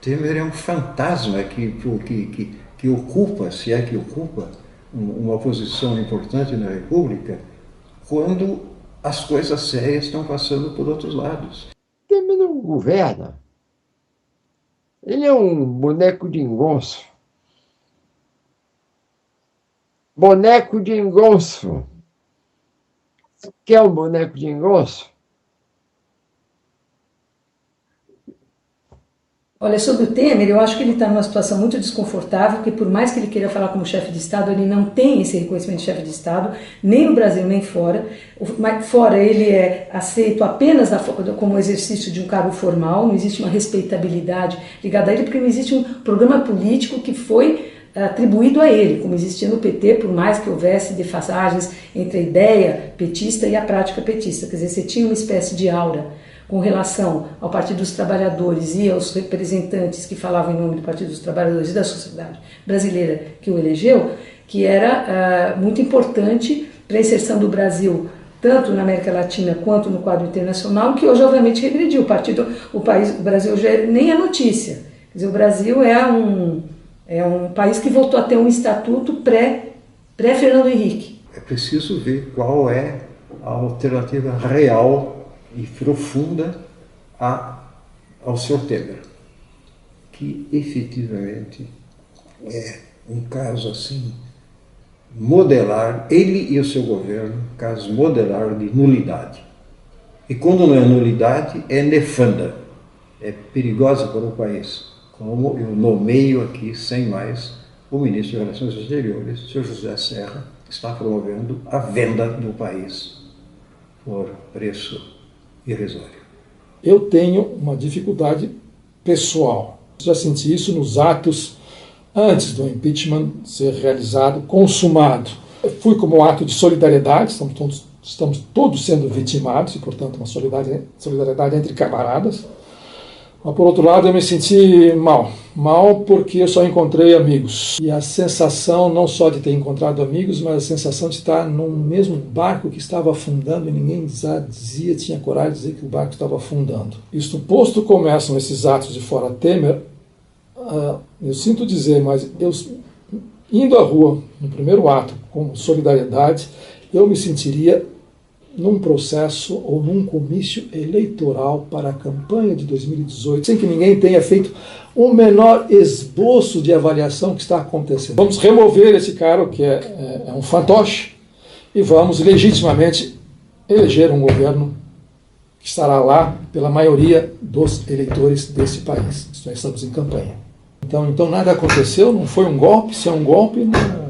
Temer é um fantasma que ocupa, se é que ocupa, uma posição importante na República, quando as coisas sérias estão passando por outros lados. Temer não governa. Ele é um boneco de engonço. Boneco de engonço. Quer um boneco de engonço? Olha, sobre o Temer, eu acho que ele está numa situação muito desconfortável, porque por mais que ele queira falar como chefe de Estado, ele não tem esse reconhecimento de chefe de Estado, nem no Brasil, nem fora. Fora ele é aceito apenas como exercício de um cargo formal, não existe uma respeitabilidade ligada a ele, porque não existe um programa político que foi atribuído a ele, como existia no PT, por mais que houvesse defasagens entre a ideia petista e a prática petista. Quer dizer, você tinha uma espécie de aura com relação ao Partido dos Trabalhadores e aos representantes que falavam em nome do Partido dos Trabalhadores e da sociedade brasileira que o elegeu, que era muito importante para a inserção do Brasil, tanto na América Latina quanto no quadro internacional, que hoje obviamente regrediu. O Brasil hoje nem é notícia. Quer dizer, o Brasil é um país que voltou a ter um estatuto pré-Fernando Henrique. É preciso ver qual é a alternativa real e profunda ao Sr. Temer, que efetivamente é um caso assim, modelar, ele e o seu governo, caso modelar de nulidade. E quando não é nulidade, é nefanda, é perigosa para o país, como eu nomeio aqui, sem mais, o ministro de Relações Exteriores, o Sr. José Serra, que está promovendo a venda do país por preço irrisório. Eu tenho uma dificuldade pessoal. Já senti isso nos atos antes do impeachment ser realizado, consumado. Eu fui como um ato de solidariedade, estamos todos sendo vitimados, e, portanto, uma solidariedade entre camaradas. Mas, por outro lado, eu me senti mal. Mal porque eu só encontrei amigos. E a sensação não só de ter encontrado amigos, mas a sensação de estar no mesmo barco que estava afundando e ninguém tinha coragem de dizer que o barco estava afundando. Isto posto começam esses atos de fora Temer, eu sinto dizer, mas eu indo à rua, no primeiro ato, com solidariedade, eu me sentiria num processo ou num comício eleitoral para a campanha de 2018, sem que ninguém tenha feito o menor esboço de avaliação que está acontecendo. Vamos remover esse cara, que é um fantoche, e vamos legitimamente eleger um governo que estará lá pela maioria dos eleitores desse país. Estamos em campanha. Então nada aconteceu, não foi um golpe. Se é um golpe,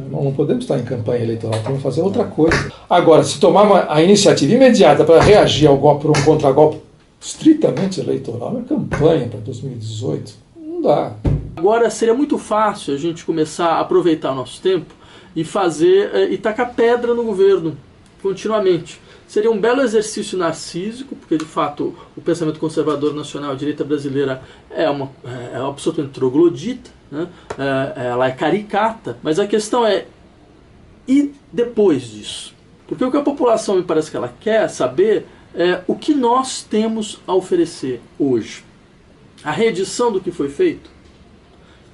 não podemos estar em campanha eleitoral, temos que fazer outra coisa. Agora, se tomar a iniciativa imediata para reagir ao golpe, por um contragolpe estritamente eleitoral, é campanha para 2018, não dá. Agora seria muito fácil a gente começar a aproveitar o nosso tempo e e tacar pedra no governo continuamente. Seria um belo exercício narcísico, porque de fato o pensamento conservador nacional, a direita brasileira é absolutamente troglodita, né? Ela é caricata, mas a questão é, e depois disso? Porque o que a população me parece que ela quer saber é o que nós temos a oferecer hoje. A reedição do que foi feito,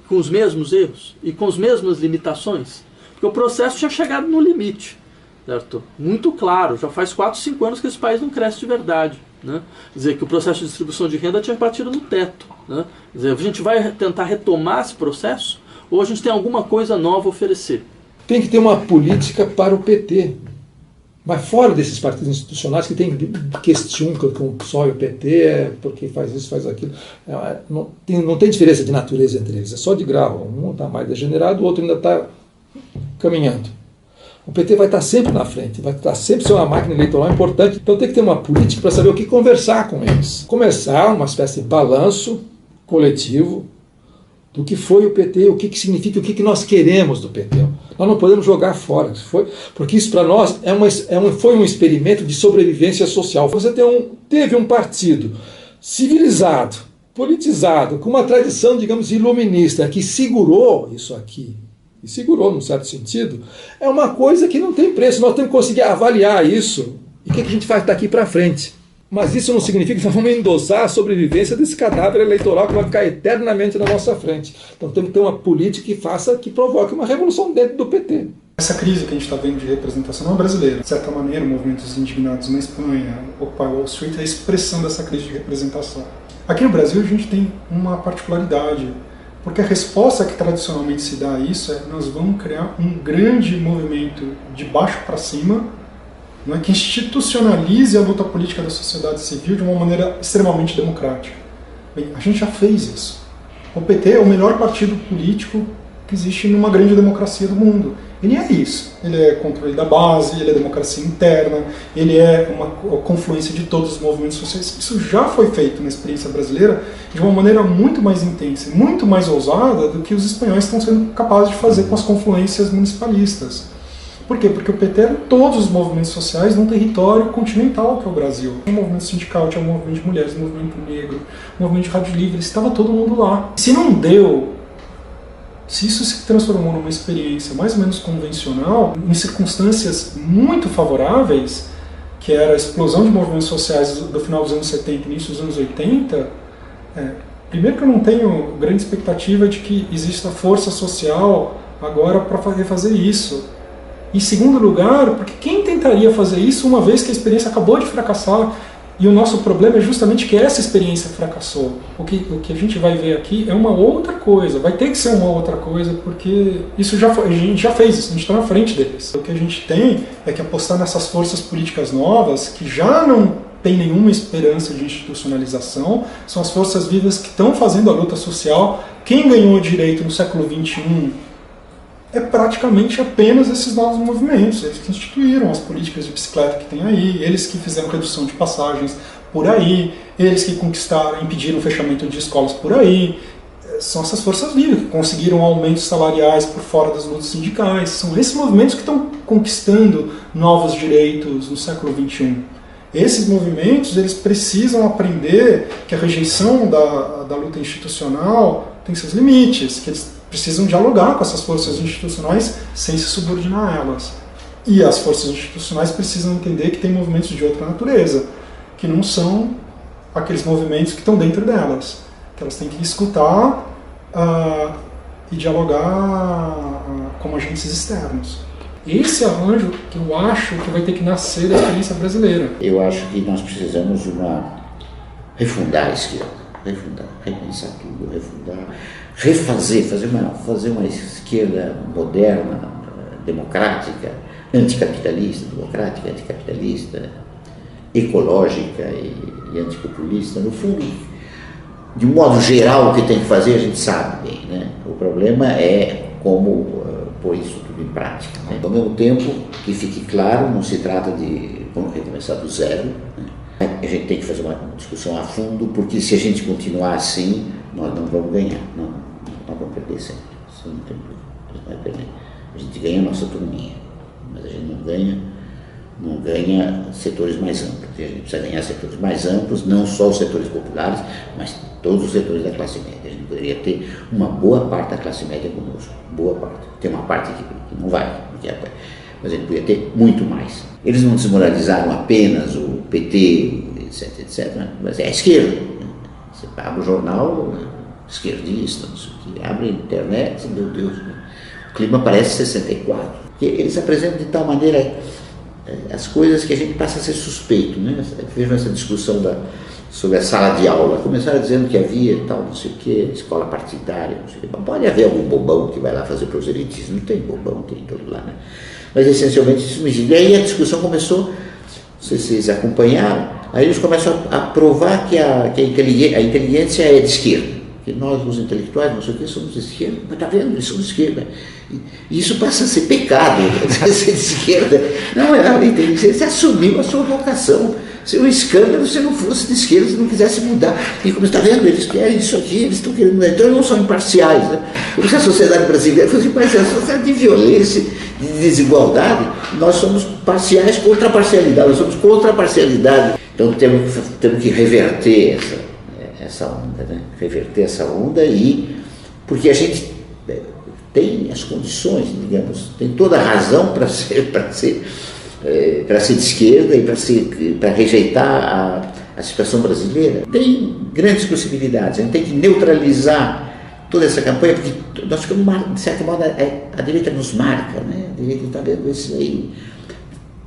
com os mesmos erros e com as mesmas limitações, porque o processo tinha chegado no limite. Certo? Muito claro, já faz 4, 5 anos que esse país não cresce de verdade, né? Quer dizer, que o processo de distribuição de renda tinha batido no teto, né? Quer dizer, a gente vai tentar retomar esse processo ou a gente tem alguma coisa nova a oferecer? Tem que ter uma política para o PT, mas fora desses partidos institucionais que questionam que só o PT porque faz isso, faz aquilo. Não tem diferença de natureza entre eles, é só de grau. Um está mais degenerado, o outro ainda está caminhando. O PT vai estar sempre na frente, vai estar sempre sendo uma máquina eleitoral importante. Então tem que ter uma política para saber o que conversar com eles. Começar uma espécie de balanço coletivo do que foi o PT, o que significa, o que nós queremos do PT. Nós não podemos jogar fora, porque isso para nós foi um experimento de sobrevivência social. Você teve um partido civilizado, politizado, com uma tradição, digamos, iluminista, que segurou isso aqui, e segurou, num certo sentido, é uma coisa que não tem preço. Nós temos que conseguir avaliar isso e o que a gente faz daqui para frente. Mas isso não significa que nós vamos endossar a sobrevivência desse cadáver eleitoral que vai ficar eternamente na nossa frente. Então temos que ter uma política que provoque uma revolução dentro do PT. Essa crise que a gente está vendo de representação não é brasileira. De certa maneira, movimentos indignados na Espanha, Occupy Wall Street, é a expressão dessa crise de representação. Aqui no Brasil a gente tem uma particularidade, porque a resposta que tradicionalmente se dá a isso é: nós vamos criar um grande movimento de baixo para cima, não é, que institucionalize a luta política da sociedade civil de uma maneira extremamente democrática. Bem, a gente já fez isso. O PT é o melhor partido político que existe numa grande democracia do mundo. Ele é isso. Ele é controle da base, ele é democracia interna, ele é uma confluência de todos os movimentos sociais. Isso já foi feito na experiência brasileira de uma maneira muito mais intensa, muito mais ousada do que os espanhóis estão sendo capazes de fazer com as confluências municipalistas. Por quê? Porque o PT era todos os movimentos sociais num território continental que é o Brasil. O movimento sindical, tinha o movimento de mulheres, o movimento negro, o movimento de rádio livre, estava todo mundo lá. Se não deu, se isso se transformou numa experiência mais ou menos convencional, em circunstâncias muito favoráveis, que era a explosão de movimentos sociais do final dos anos 70 e início dos anos 80, primeiro que eu não tenho grande expectativa de que exista força social agora para refazer isso. Em segundo lugar, porque quem tentaria fazer isso uma vez que a experiência acabou de fracassar? E o nosso problema é justamente que essa experiência fracassou. O que a gente vai ver aqui é uma outra coisa, vai ter que ser uma outra coisa, porque isso já foi, a gente já fez isso, a gente está na frente deles. O que a gente tem é que apostar nessas forças políticas novas, que já não tem nenhuma esperança de institucionalização, são as forças vivas que estão fazendo a luta social. Quem ganhou o direito no século XXI é praticamente apenas esses novos movimentos. Eles que instituíram as políticas de bicicleta que tem aí, eles que fizeram redução de passagens por aí, eles que conquistaram, impediram o fechamento de escolas por aí. São essas forças vivas que conseguiram aumentos salariais por fora das lutas sindicais. São esses movimentos que estão conquistando novos direitos no século XXI. Esses movimentos, eles precisam aprender que a rejeição da luta institucional tem seus limites, que eles precisam dialogar com essas forças institucionais sem se subordinar a elas. E as forças institucionais precisam entender que tem movimentos de outra natureza, que não são aqueles movimentos que estão dentro delas, que elas têm que escutar e dialogar como agentes externos. Esse arranjo que eu acho que vai ter que nascer da experiência brasileira. Eu acho que nós precisamos refundar a esquerda, repensar tudo, fazer uma esquerda moderna, democrática, anticapitalista, ecológica e antipopulista. No fundo, de um modo geral, o que tem que fazer a gente sabe bem, né? O problema é como pôr isso tudo em prática, né? Ao mesmo tempo que fique claro, não se trata de recomeçar do zero, né? A gente tem que fazer uma discussão a fundo, porque se a gente continuar assim, nós não vamos ganhar, nós vamos perder sempre. Isso não tem problema. A gente ganha a nossa turminha, mas a gente não ganha setores mais amplos. A gente precisa ganhar setores mais amplos, não só os setores populares, mas todos os setores da classe média. A gente poderia ter uma boa parte da classe média conosco, boa parte. Tem uma parte que não vai, mas a gente poderia ter muito mais. Eles não desmoralizaram apenas o PT, etc, mas é a esquerda. Você abre o jornal esquerdista, não sei o que, abre a internet, meu Deus, o clima parece 64. Porque eles apresentam de tal maneira as coisas que a gente passa a ser suspeito, né? Vejam essa discussão sobre a sala de aula. Começaram dizendo que havia tal, não sei o que, escola partidária, não sei o que. Pode haver algum bobão que vai lá fazer proselitismo, não tem bobão, tem todo lá, né? Mas essencialmente isso me diz. E aí a discussão começou, não sei se vocês acompanharam, aí eles começam a provar que a inteligência é de esquerda. Que nós, os intelectuais, não sei o que, somos de esquerda, mas está vendo, eles são de esquerda. E isso passa a ser pecado, ser de esquerda. Não é a inteligência, você assumiu a sua vocação. Seria um escândalo se não fosse de esquerda, se não quisesse mudar. E como está vendo, eles querem isso aqui, eles estão querendo mudar. Então eles não são imparciais. Né? Como se a sociedade brasileira fosse imparcial, a sociedade de violência, de desigualdade, nós somos parciais contra a parcialidade, nós somos contra a parcialidade. Então temos que reverter essa onda, né? Reverter essa onda, porque a gente tem as condições, digamos, tem toda a razão para ser de esquerda e para rejeitar a situação brasileira. Tem grandes possibilidades, a gente tem que neutralizar toda essa campanha, porque nós ficamos, de certa modo, a direita nos marca, né? A direita está vendo isso aí.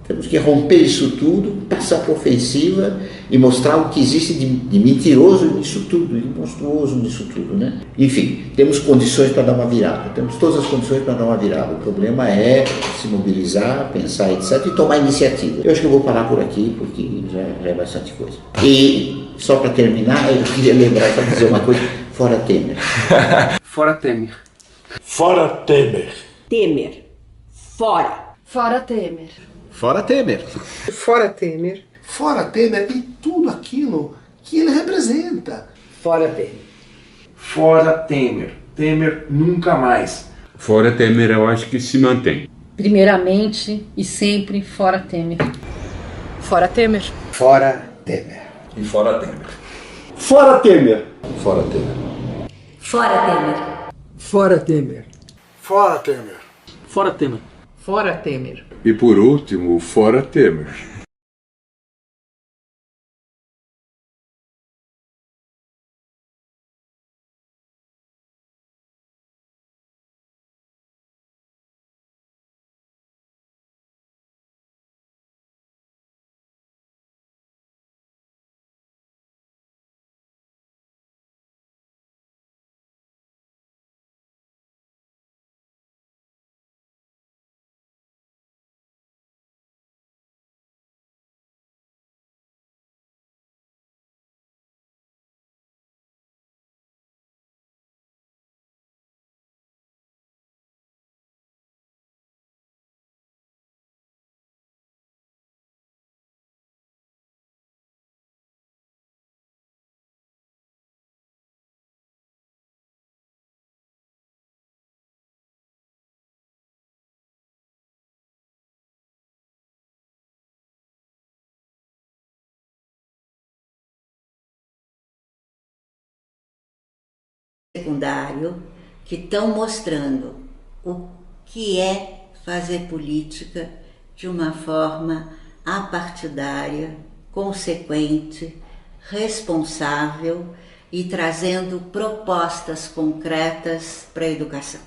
Temos que romper isso tudo, passar para a ofensiva e mostrar o que existe de mentiroso nisso tudo, de monstruoso nisso tudo, né? Enfim, temos condições para dar uma virada, temos todas as condições para dar uma virada. O problema é se mobilizar, pensar, etc. e tomar iniciativa. Eu acho que eu vou parar por aqui, porque já é bastante coisa. E, só para terminar, eu queria lembrar, só dizer uma coisa, fora Temer. Fora Temer. Fora Temer. Temer. Fora. Fora Temer. Fora Temer. Fora Temer. Fora Temer e tudo aquilo que ele representa. Fora Temer. Fora Temer. Temer nunca mais. Fora Temer eu acho que se mantém. Primeiramente e sempre fora Temer. Fora Temer. Fora Temer. E fora Temer. Fora Temer. Fora Temer. Fora Temer. Fora Temer. Fora Temer. Fora Temer. Fora Temer. E por último, fora Temer. Secundário que estão mostrando o que é fazer política de uma forma apartidária, consequente, responsável e trazendo propostas concretas para a educação.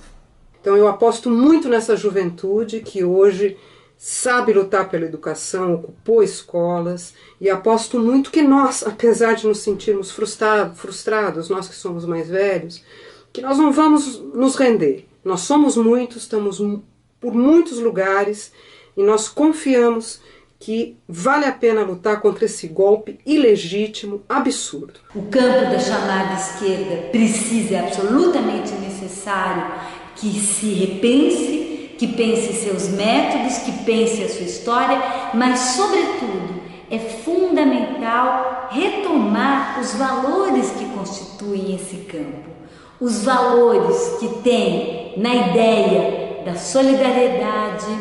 Então eu aposto muito nessa juventude que hoje sabe lutar pela educação, ocupou escolas, e aposto muito que nós, apesar de nos sentirmos frustrados, nós que somos mais velhos, que nós não vamos nos render. Nós somos muitos, estamos por muitos lugares, e nós confiamos que vale a pena lutar contra esse golpe ilegítimo, absurdo. O campo da chamada esquerda precisa, é absolutamente necessário que se repense, que pense seus métodos, que pense a sua história, mas, sobretudo, é fundamental retomar os valores que constituem esse campo. Os valores que tem na ideia da solidariedade,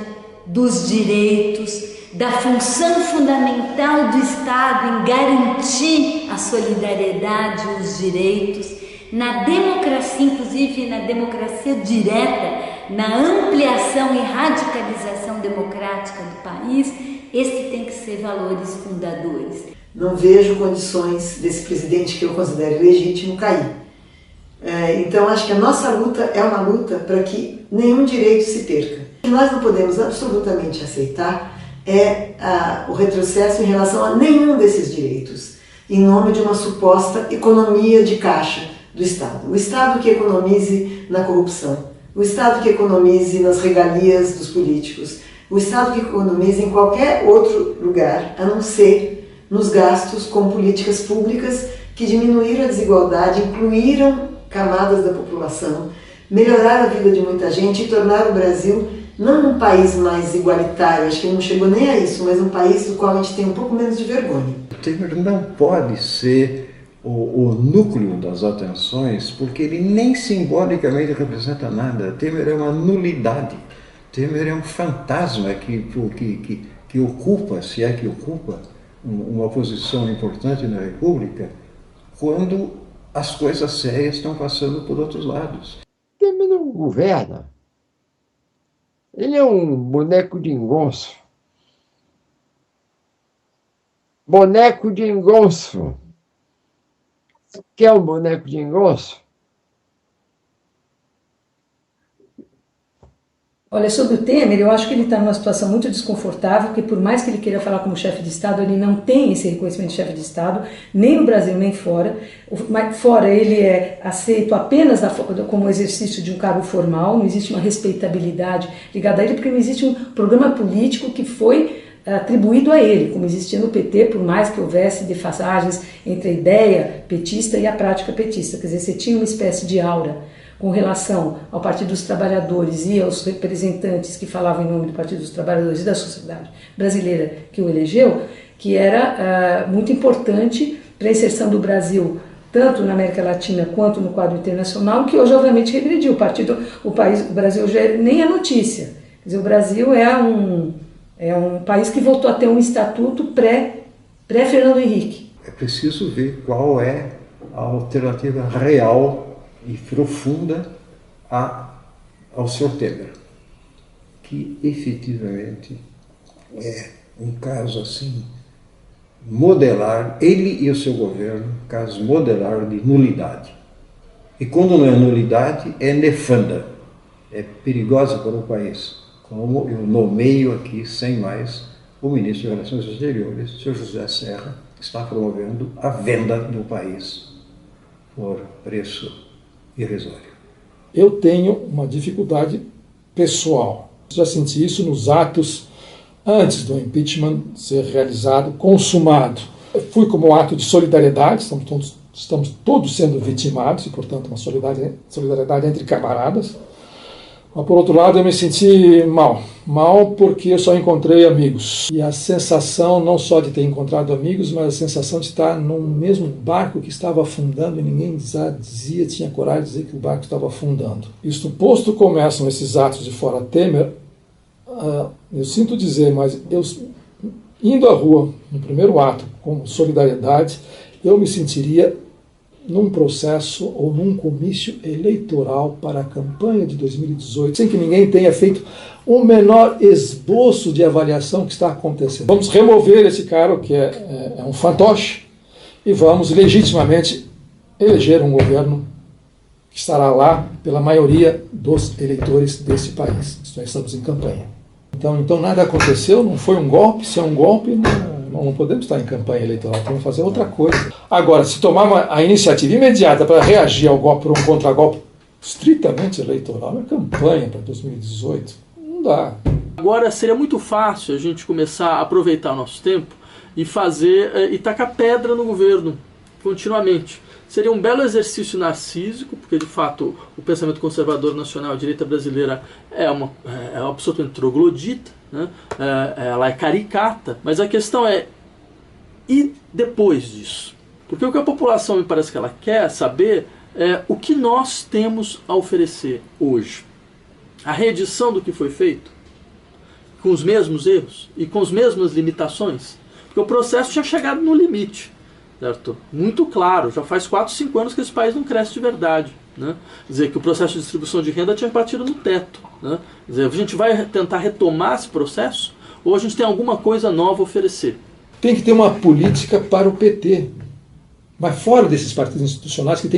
dos direitos, da função fundamental do Estado em garantir a solidariedade e os direitos, na democracia, inclusive na democracia direta, na ampliação e radicalização democrática do país. Esse tem que ser valores fundadores. Não vejo condições desse presidente que eu considero legítimo cair. Então acho que a nossa luta é uma luta para que nenhum direito se perca. O que nós não podemos absolutamente aceitar é o retrocesso em relação a nenhum desses direitos, em nome de uma suposta economia de caixa do Estado. O Estado que economize na corrupção, o Estado que economize nas regalias dos políticos, o Estado que economize em qualquer outro lugar, a não ser nos gastos com políticas públicas que diminuíram a desigualdade, incluíram camadas da população, melhoraram a vida de muita gente e tornaram o Brasil não um país mais igualitário, acho que não chegou nem a isso, mas um país do qual a gente tem um pouco menos de vergonha. O Temer não pode ser o núcleo das atenções, porque ele nem simbolicamente representa nada. Temer é uma nulidade. Temer é um fantasma que ocupa, se é que ocupa, uma posição importante na República, quando as coisas sérias estão passando por outros lados. Temer não governa. Ele é um boneco de engonço. Boneco de engonço. Quer um boneco de engonço? Olha, sobre o Temer, eu acho que ele está numa situação muito desconfortável, porque por mais que ele queira falar como chefe de Estado, ele não tem esse reconhecimento de chefe de Estado, nem no Brasil, nem fora. Fora ele é aceito apenas como exercício de um cargo formal, não existe uma respeitabilidade ligada a ele, porque não existe um programa político que foi atribuído a ele, como existia no PT, por mais que houvesse defasagens entre a ideia petista e a prática petista. Quer dizer, você tinha uma espécie de aura com relação ao Partido dos Trabalhadores e aos representantes que falavam em nome do Partido dos Trabalhadores e da sociedade brasileira que o elegeu, que era muito importante para a inserção do Brasil tanto na América Latina quanto no quadro internacional, que hoje obviamente regrediu. O Brasil hoje nem é notícia. Quer dizer, o Brasil é um país que voltou a ter um estatuto pré-Fernando Henrique. É preciso ver qual é a alternativa real e profunda ao Sr. Temer, que efetivamente é um caso assim modelar, ele e o seu governo, caso modelar de nulidade. E quando não é nulidade, é nefanda, é perigosa para o país. Como eu nomeio aqui, sem mais, o ministro de Relações Exteriores, o Sr. José Serra, está promovendo a venda do país por preço irrisório. Eu tenho uma dificuldade pessoal. Já senti isso nos atos antes do impeachment ser realizado, consumado. Eu fui como ato de solidariedade, estamos todos sendo vitimados, e, portanto, uma solidariedade entre camaradas. Mas, por outro lado, eu me senti mal porque eu só encontrei amigos. E a sensação não só de ter encontrado amigos, mas a sensação de estar no mesmo barco que estava afundando e ninguém tinha coragem de dizer que o barco estava afundando. Isto posto, começam esses atos de fora Temer, eu sinto dizer, mas eu indo à rua, no primeiro ato, com solidariedade, eu me sentiria num processo ou num comício eleitoral para a campanha de 2018, sem que ninguém tenha feito o menor esboço de avaliação que está acontecendo. Vamos remover esse cara, que é um fantoche, e vamos legitimamente eleger um governo que estará lá pela maioria dos eleitores desse país. Estamos em campanha. Então nada aconteceu, não foi um golpe. Se é um golpe, não podemos estar em campanha eleitoral, temos que fazer outra coisa. Agora, se tomar a iniciativa imediata para reagir ao golpe por um contragolpe estritamente eleitoral, é campanha para 2018, não dá. Agora seria muito fácil a gente começar a aproveitar o nosso tempo e e tacar pedra no governo continuamente. Seria um belo exercício narcísico, porque de fato o pensamento conservador nacional, a direita brasileira é absolutamente troglodita, né? Ela é caricata, mas a questão é, e depois disso? Porque o que a população me parece que ela quer saber é o que nós temos a oferecer hoje. A reedição do que foi feito, com os mesmos erros e com as mesmas limitações, porque o processo tinha chegado no limite. Certo? Muito claro, já faz 4, 5 anos que esse país não cresce de verdade, né? Quer dizer, que o processo de distribuição de renda tinha batido no teto, né? Quer dizer, a gente vai tentar retomar esse processo ou a gente tem alguma coisa nova a oferecer? Tem que ter uma política para o PT, mas fora desses partidos institucionais que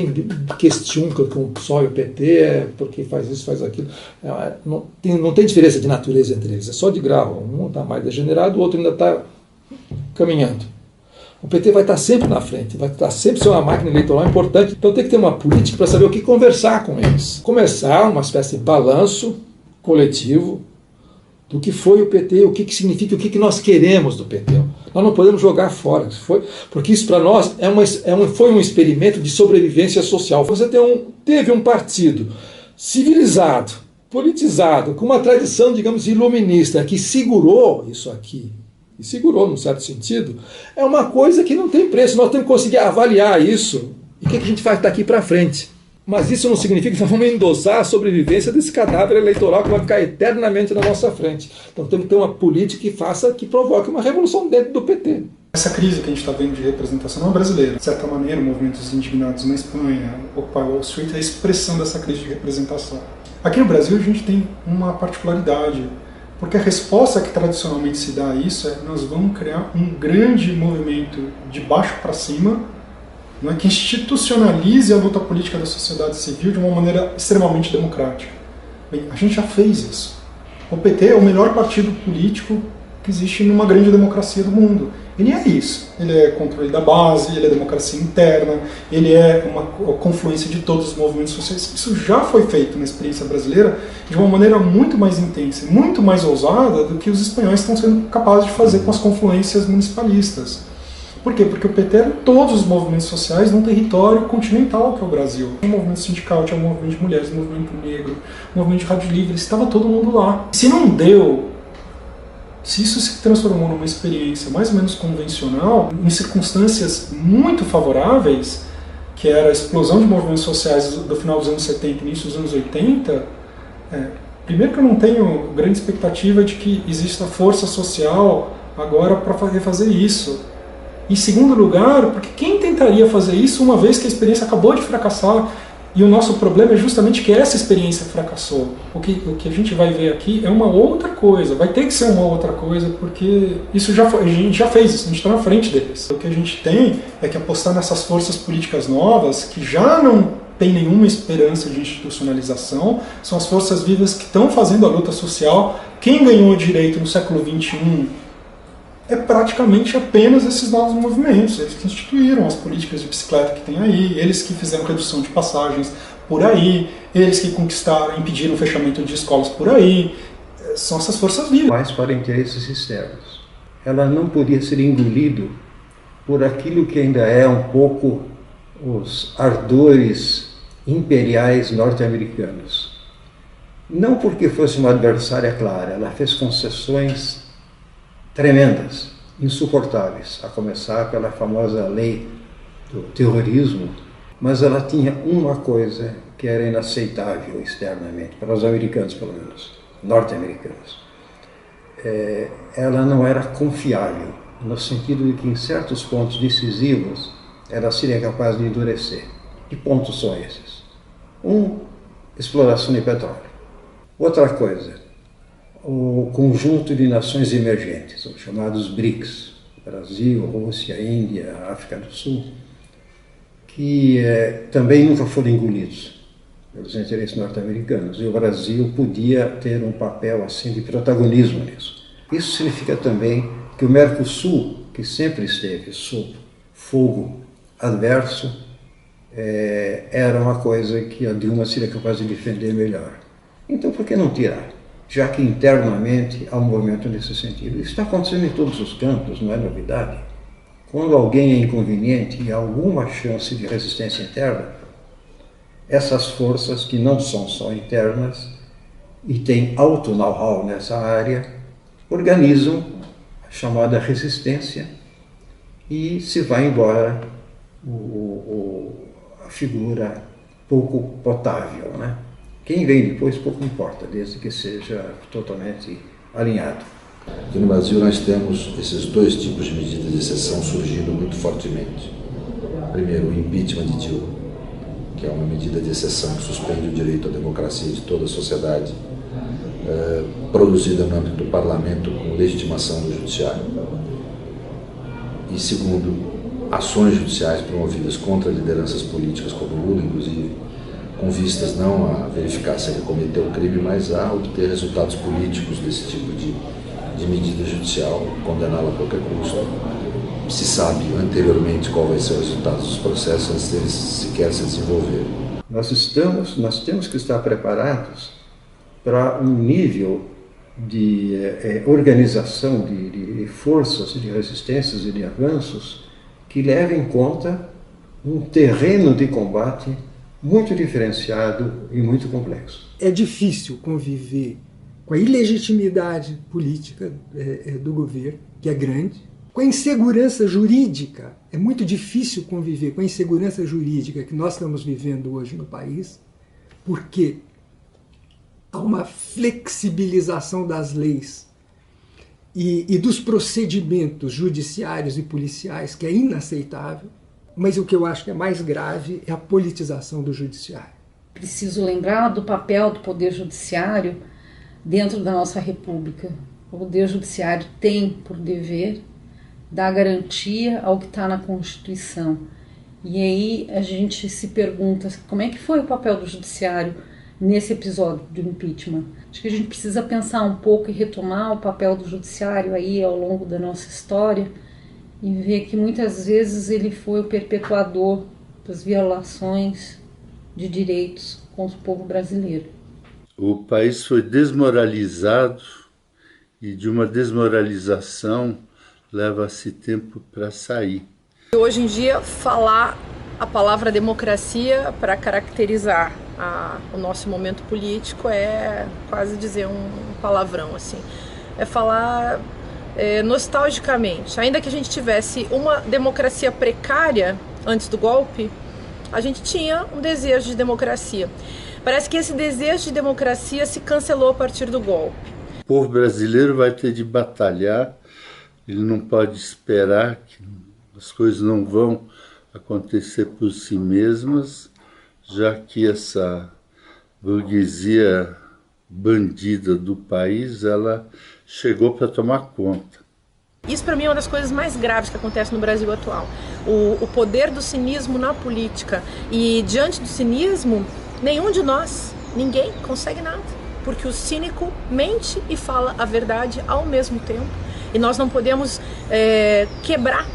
questionam que só o PT porque faz isso, faz aquilo. Não tem diferença de natureza entre eles, é só de grau. Um está mais degenerado, o outro ainda está caminhando. O PT vai estar sempre na frente, vai estar sempre sendo uma máquina eleitoral importante. Então tem que ter uma política para saber o que conversar com eles. Começar uma espécie de balanço coletivo do que foi o PT, o que significa, o que nós queremos do PT. Nós não podemos jogar fora, porque isso para nós foi um experimento de sobrevivência social. Você teve um partido civilizado, politizado, com uma tradição, digamos, iluminista, que segurou isso aqui, e segurou num certo sentido, é uma coisa que não tem preço. Nós temos que conseguir avaliar isso e o que a gente faz daqui para frente. Mas isso não significa que nós vamos endossar a sobrevivência desse cadáver eleitoral que vai ficar eternamente na nossa frente. Então temos que ter uma política que provoque uma revolução dentro do PT. Essa crise que a gente está vendo de representação não é brasileira. De certa maneira, movimentos indignados na Espanha, Occupy Wall Street, é a expressão dessa crise de representação. Aqui no Brasil a gente tem uma particularidade, porque a resposta que tradicionalmente se dá a isso é: nós vamos criar um grande movimento de baixo para cima, não é, que institucionalize a luta política da sociedade civil de uma maneira extremamente democrática. Bem, a gente já fez isso. O PT é o melhor partido político que existe numa grande democracia do mundo. Ele é isso. Ele é controle da base, ele é democracia interna, ele é uma confluência de todos os movimentos sociais. Isso já foi feito na experiência brasileira de uma maneira muito mais intensa, muito mais ousada do que os espanhóis estão sendo capazes de fazer com as confluências municipalistas. Por quê? Porque o PT era todos os movimentos sociais num território continental que é o Brasil. O movimento sindical, tinha o movimento de mulheres, o movimento negro, o movimento de rádio livre, estava todo mundo lá. Se não deu, se isso se transformou numa experiência mais ou menos convencional, em circunstâncias muito favoráveis, que era a explosão de movimentos sociais do final dos anos 70 e início dos anos 80, primeiro que eu não tenho grande expectativa de que exista força social agora para fazer isso. Em segundo lugar, porque quem tentaria fazer isso uma vez que a experiência acabou de fracassar? E o nosso problema é justamente que essa experiência fracassou. O que a gente vai ver aqui é uma outra coisa, vai ter que ser uma outra coisa, porque isso já foi, a gente já fez isso, a gente está na frente deles. O que a gente tem é que apostar nessas forças políticas novas, que já não tem nenhuma esperança de institucionalização, são as forças vivas que estão fazendo a luta social. Quem ganhou o direito no século XXI é praticamente apenas esses novos movimentos. Eles que instituíram as políticas de bicicleta que tem aí, eles que fizeram redução de passagens por aí, eles que conquistaram, impediram o fechamento de escolas por aí. São essas forças vivas. Mas para interesses externos. Ela não podia ser engolido por aquilo que ainda é um pouco os ardores imperiais norte-americanos. Não porque fosse uma adversária clara, ela fez concessões tremendas, insuportáveis, a começar pela famosa lei do terrorismo, mas ela tinha uma coisa que era inaceitável externamente, para os americanos pelo menos, norte-americanos. Ela não era confiável, no sentido de que em certos pontos decisivos ela seria capaz de endurecer. Que pontos são esses? Exploração de petróleo. Outra coisa, o conjunto de nações emergentes, os chamados BRICS, Brasil, Rússia, Índia, África do Sul, que também nunca foram engolidos pelos interesses norte-americanos. E o Brasil podia ter um papel assim de protagonismo nisso. Isso significa também que o Mercosul, que sempre esteve sob fogo adverso, era uma coisa que a Dilma seria capaz de defender melhor. Então, por que não tirar? Já que internamente há um movimento nesse sentido. Isso está acontecendo em todos os campos, não é novidade. Quando alguém é inconveniente e há alguma chance de resistência interna, essas forças que não são só internas e têm alto know-how nessa área, organizam a chamada resistência e se vai embora a figura pouco potável, né? Quem vem depois pouco importa, desde que seja totalmente alinhado. Aqui no Brasil nós temos esses dois tipos de medidas de exceção surgindo muito fortemente. Primeiro, o impeachment de Dilma, que é uma medida de exceção que suspende o direito à democracia de toda a sociedade, produzida no âmbito do parlamento com legitimação do judiciário. E segundo, ações judiciais promovidas contra lideranças políticas, como Lula, inclusive, com vistas não a verificar se ele cometeu o crime, mas a obter resultados políticos desse tipo de medida judicial, condená-la a qualquer custo. Se sabe anteriormente qual vai ser o resultado dos processos antes deles sequer se desenvolver. Nós temos que estar preparados para um nível de organização de forças, de resistências e de avanços que leve em conta um terreno de combate muito diferenciado e muito complexo. É difícil conviver com a ilegitimidade política do governo, que é grande, com a insegurança jurídica. É muito difícil conviver com a insegurança jurídica que nós estamos vivendo hoje no país, porque há uma flexibilização das leis e dos procedimentos judiciários e policiais que é inaceitável. Mas o que eu acho que é mais grave é a politização do judiciário. Preciso lembrar do papel do Poder Judiciário dentro da nossa República. O Poder Judiciário tem por dever dar garantia ao que está na Constituição. E aí a gente se pergunta como é que foi o papel do Judiciário nesse episódio do impeachment. Acho que a gente precisa pensar um pouco e retomar o papel do judiciário aí ao longo da nossa história e ver que muitas vezes ele foi o perpetuador das violações de direitos contra o povo brasileiro. O país foi desmoralizado e de uma desmoralização leva-se tempo para sair. Hoje em dia, falar a palavra democracia para caracterizar o nosso momento político é quase dizer um palavrão, assim. É falar nostalgicamente. Ainda que a gente tivesse uma democracia precária antes do golpe, a gente tinha um desejo de democracia. Parece que esse desejo de democracia se cancelou a partir do golpe. O povo brasileiro vai ter de batalhar, ele não pode esperar que as coisas não vão acontecer por si mesmas, já que essa burguesia bandida do país, ela chegou para tomar conta. Isso para mim é uma das coisas mais graves que acontece no Brasil atual. O poder do cinismo na política. E diante do cinismo, nenhum de nós, ninguém consegue nada. Porque o cínico mente e fala a verdade ao mesmo tempo. E nós não podemos quebrar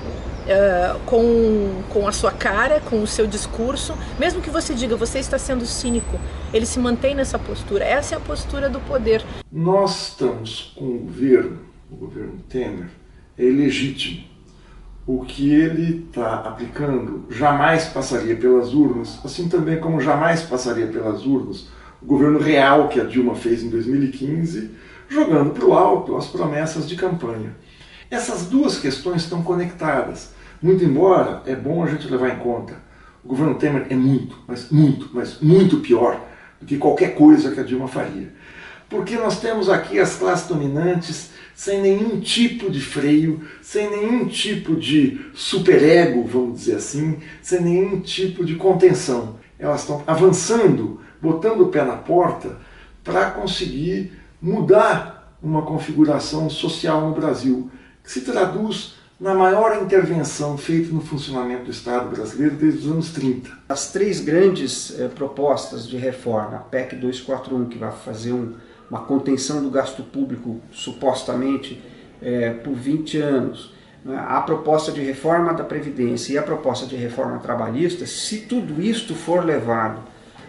com a sua cara, com o seu discurso. Mesmo que você diga, você está sendo cínico, ele se mantém nessa postura. Essa é a postura do poder. Nós estamos com o governo Temer, é ilegítimo. O que ele está aplicando jamais passaria pelas urnas, assim também como jamais passaria pelas urnas o governo real que a Dilma fez em 2015, jogando para o alto as promessas de campanha. Essas duas questões estão conectadas, muito embora é bom a gente levar em conta. O governo Temer é muito pior do que qualquer coisa que a Dilma faria. Porque nós temos aqui as classes dominantes sem nenhum tipo de freio, sem nenhum tipo de superego, vamos dizer assim, sem nenhum tipo de contenção. Elas estão avançando, botando o pé na porta para conseguir mudar uma configuração social no Brasil, que se traduz na maior intervenção feita no funcionamento do Estado brasileiro desde os anos 30. As três grandes propostas de reforma, a PEC 241, que vai fazer uma contenção do gasto público, supostamente, por 20 anos, a proposta de reforma da Previdência e a proposta de reforma trabalhista, se tudo isto for levado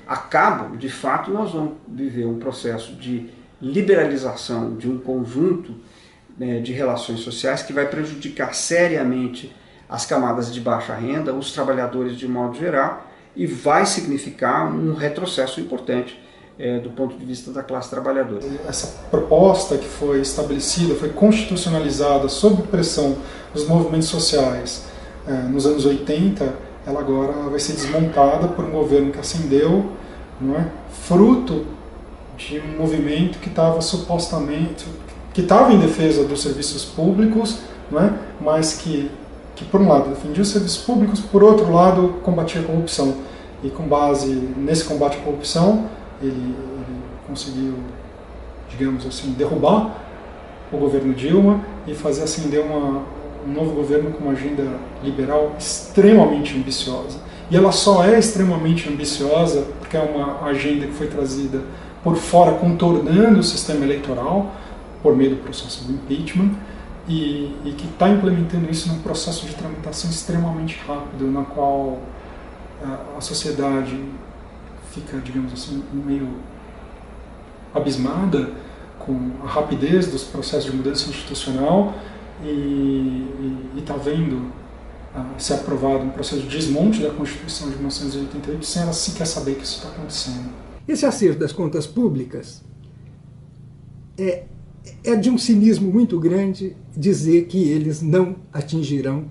a cabo, de fato nós vamos viver um processo de liberalização de um conjunto de relações sociais que vai prejudicar seriamente as camadas de baixa renda, os trabalhadores de modo geral, e vai significar um retrocesso importante do ponto de vista da classe trabalhadora. Essa proposta que foi estabelecida, foi constitucionalizada sob pressão dos movimentos sociais nos anos 80, ela agora vai ser desmontada por um governo que ascendeu, não é? Fruto de um movimento que estava supostamente, que estava em defesa dos serviços públicos, não é? Mas que por um lado defendia os serviços públicos, por outro lado combatia a corrupção. E com base nesse combate à corrupção, ele conseguiu, digamos assim, derrubar o governo Dilma e fazer ascender um novo governo com uma agenda liberal extremamente ambiciosa. E ela só é extremamente ambiciosa porque é uma agenda que foi trazida por fora, contornando o sistema eleitoral, por meio do processo do impeachment, e que está implementando isso num processo de tramitação extremamente rápido, na qual a sociedade fica, digamos assim, meio abismada com a rapidez dos processos de mudança institucional e está vendo ser aprovado um processo de desmonte da Constituição de 1988 sem ela sequer saber que isso está acontecendo. Esse acerto das contas públicas é de um cinismo muito grande dizer que eles não atingirão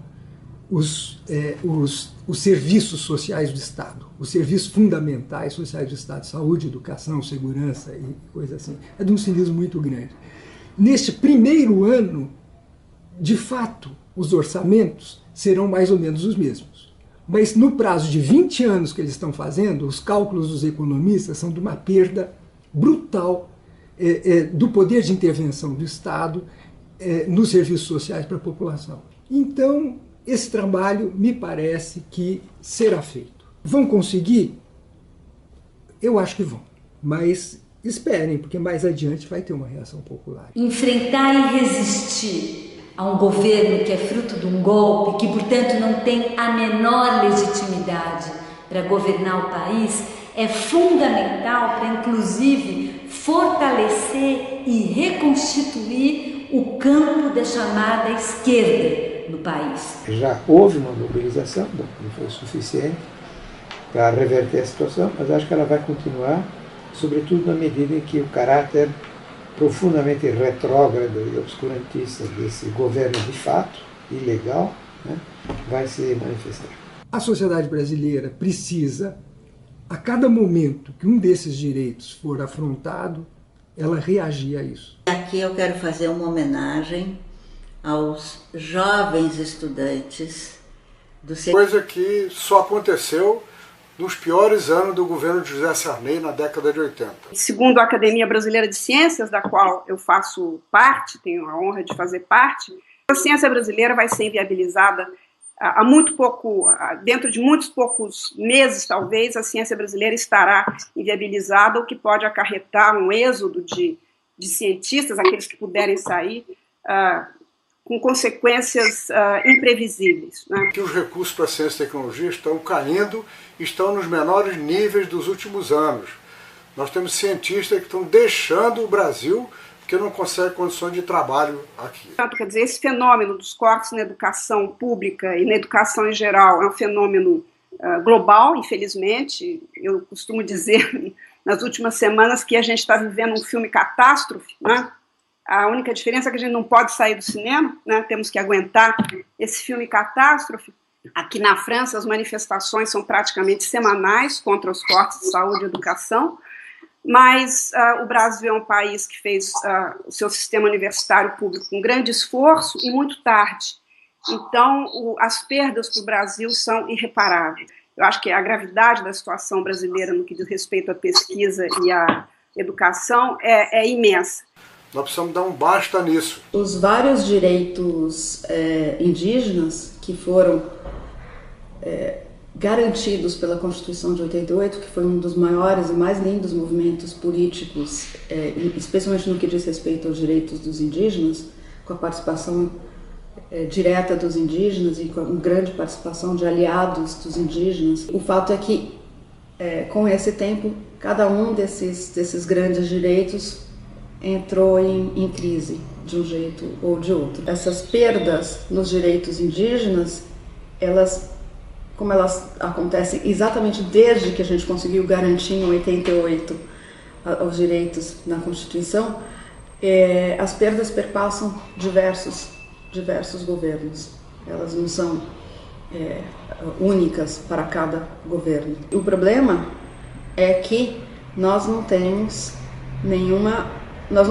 os serviços sociais do Estado, os serviços fundamentais sociais do Estado, saúde, educação, segurança e coisa assim. É de um cinismo muito grande. Neste primeiro ano, de fato, os orçamentos serão mais ou menos os mesmos. Mas no prazo de 20 anos que eles estão fazendo, os cálculos dos economistas são de uma perda brutal do poder de intervenção do Estado nos serviços sociais para a população. Então, esse trabalho me parece que será feito. Vão conseguir? Eu acho que vão. Mas esperem, porque mais adiante vai ter uma reação popular. Enfrentar e resistir a um governo que é fruto de um golpe, que portanto não tem a menor legitimidade para governar o país, é fundamental para inclusive fortalecer e reconstituir o campo da chamada esquerda no país. Já houve uma mobilização, não foi o suficiente para reverter a situação, mas acho que ela vai continuar, sobretudo na medida em que o caráter profundamente retrógrado e obscurantista desse governo de fato, ilegal, né, vai se manifestar. A sociedade brasileira precisa, a cada momento que um desses direitos for afrontado, ela reagir a isso. Aqui eu quero fazer uma homenagem aos jovens estudantes do Coisa que só aconteceu nos piores anos do governo de José Sarney, na década de 80. Segundo a Academia Brasileira de Ciências, da qual eu faço parte, tenho a honra de fazer parte, a ciência brasileira vai ser inviabilizada há muito pouco, dentro de muitos poucos meses, talvez, a ciência brasileira estará inviabilizada, o que pode acarretar um êxodo de cientistas, aqueles que puderem sair, com consequências imprevisíveis. Né? Que os recursos para a ciência e tecnologia estão caindo, estão nos menores níveis dos últimos anos. Nós temos cientistas que estão deixando o Brasil porque não conseguem condições de trabalho aqui. Quer dizer, esse fenômeno dos cortes na educação pública e na educação em geral é um fenômeno global, infelizmente. Eu costumo dizer nas últimas semanas que a gente está vivendo um filme catástrofe, né? A única diferença é que a gente não pode sair do cinema, né? Temos que aguentar esse filme catástrofe. Aqui na França, as manifestações são praticamente semanais contra os cortes de saúde e educação, mas o Brasil é um país que fez o seu sistema universitário público com grande esforço e muito tarde. Então, as perdas para o Brasil são irreparáveis. Eu acho que a gravidade da situação brasileira no que diz respeito à pesquisa e à educação é imensa. Nós precisamos dar um basta nisso. Os vários direitos indígenas que foram garantidos pela Constituição de 88, que foi um dos maiores e mais lindos movimentos políticos, especialmente no que diz respeito aos direitos dos indígenas, com a participação direta dos indígenas e com a grande participação de aliados dos indígenas. O fato é que, com esse tempo, cada um desses grandes direitos entrou em crise, de um jeito ou de outro. Essas perdas nos direitos indígenas, como elas acontecem exatamente desde que a gente conseguiu garantir em 88 os direitos na Constituição, as perdas perpassam diversos governos. Elas não são únicas para cada governo. O problema é que nós não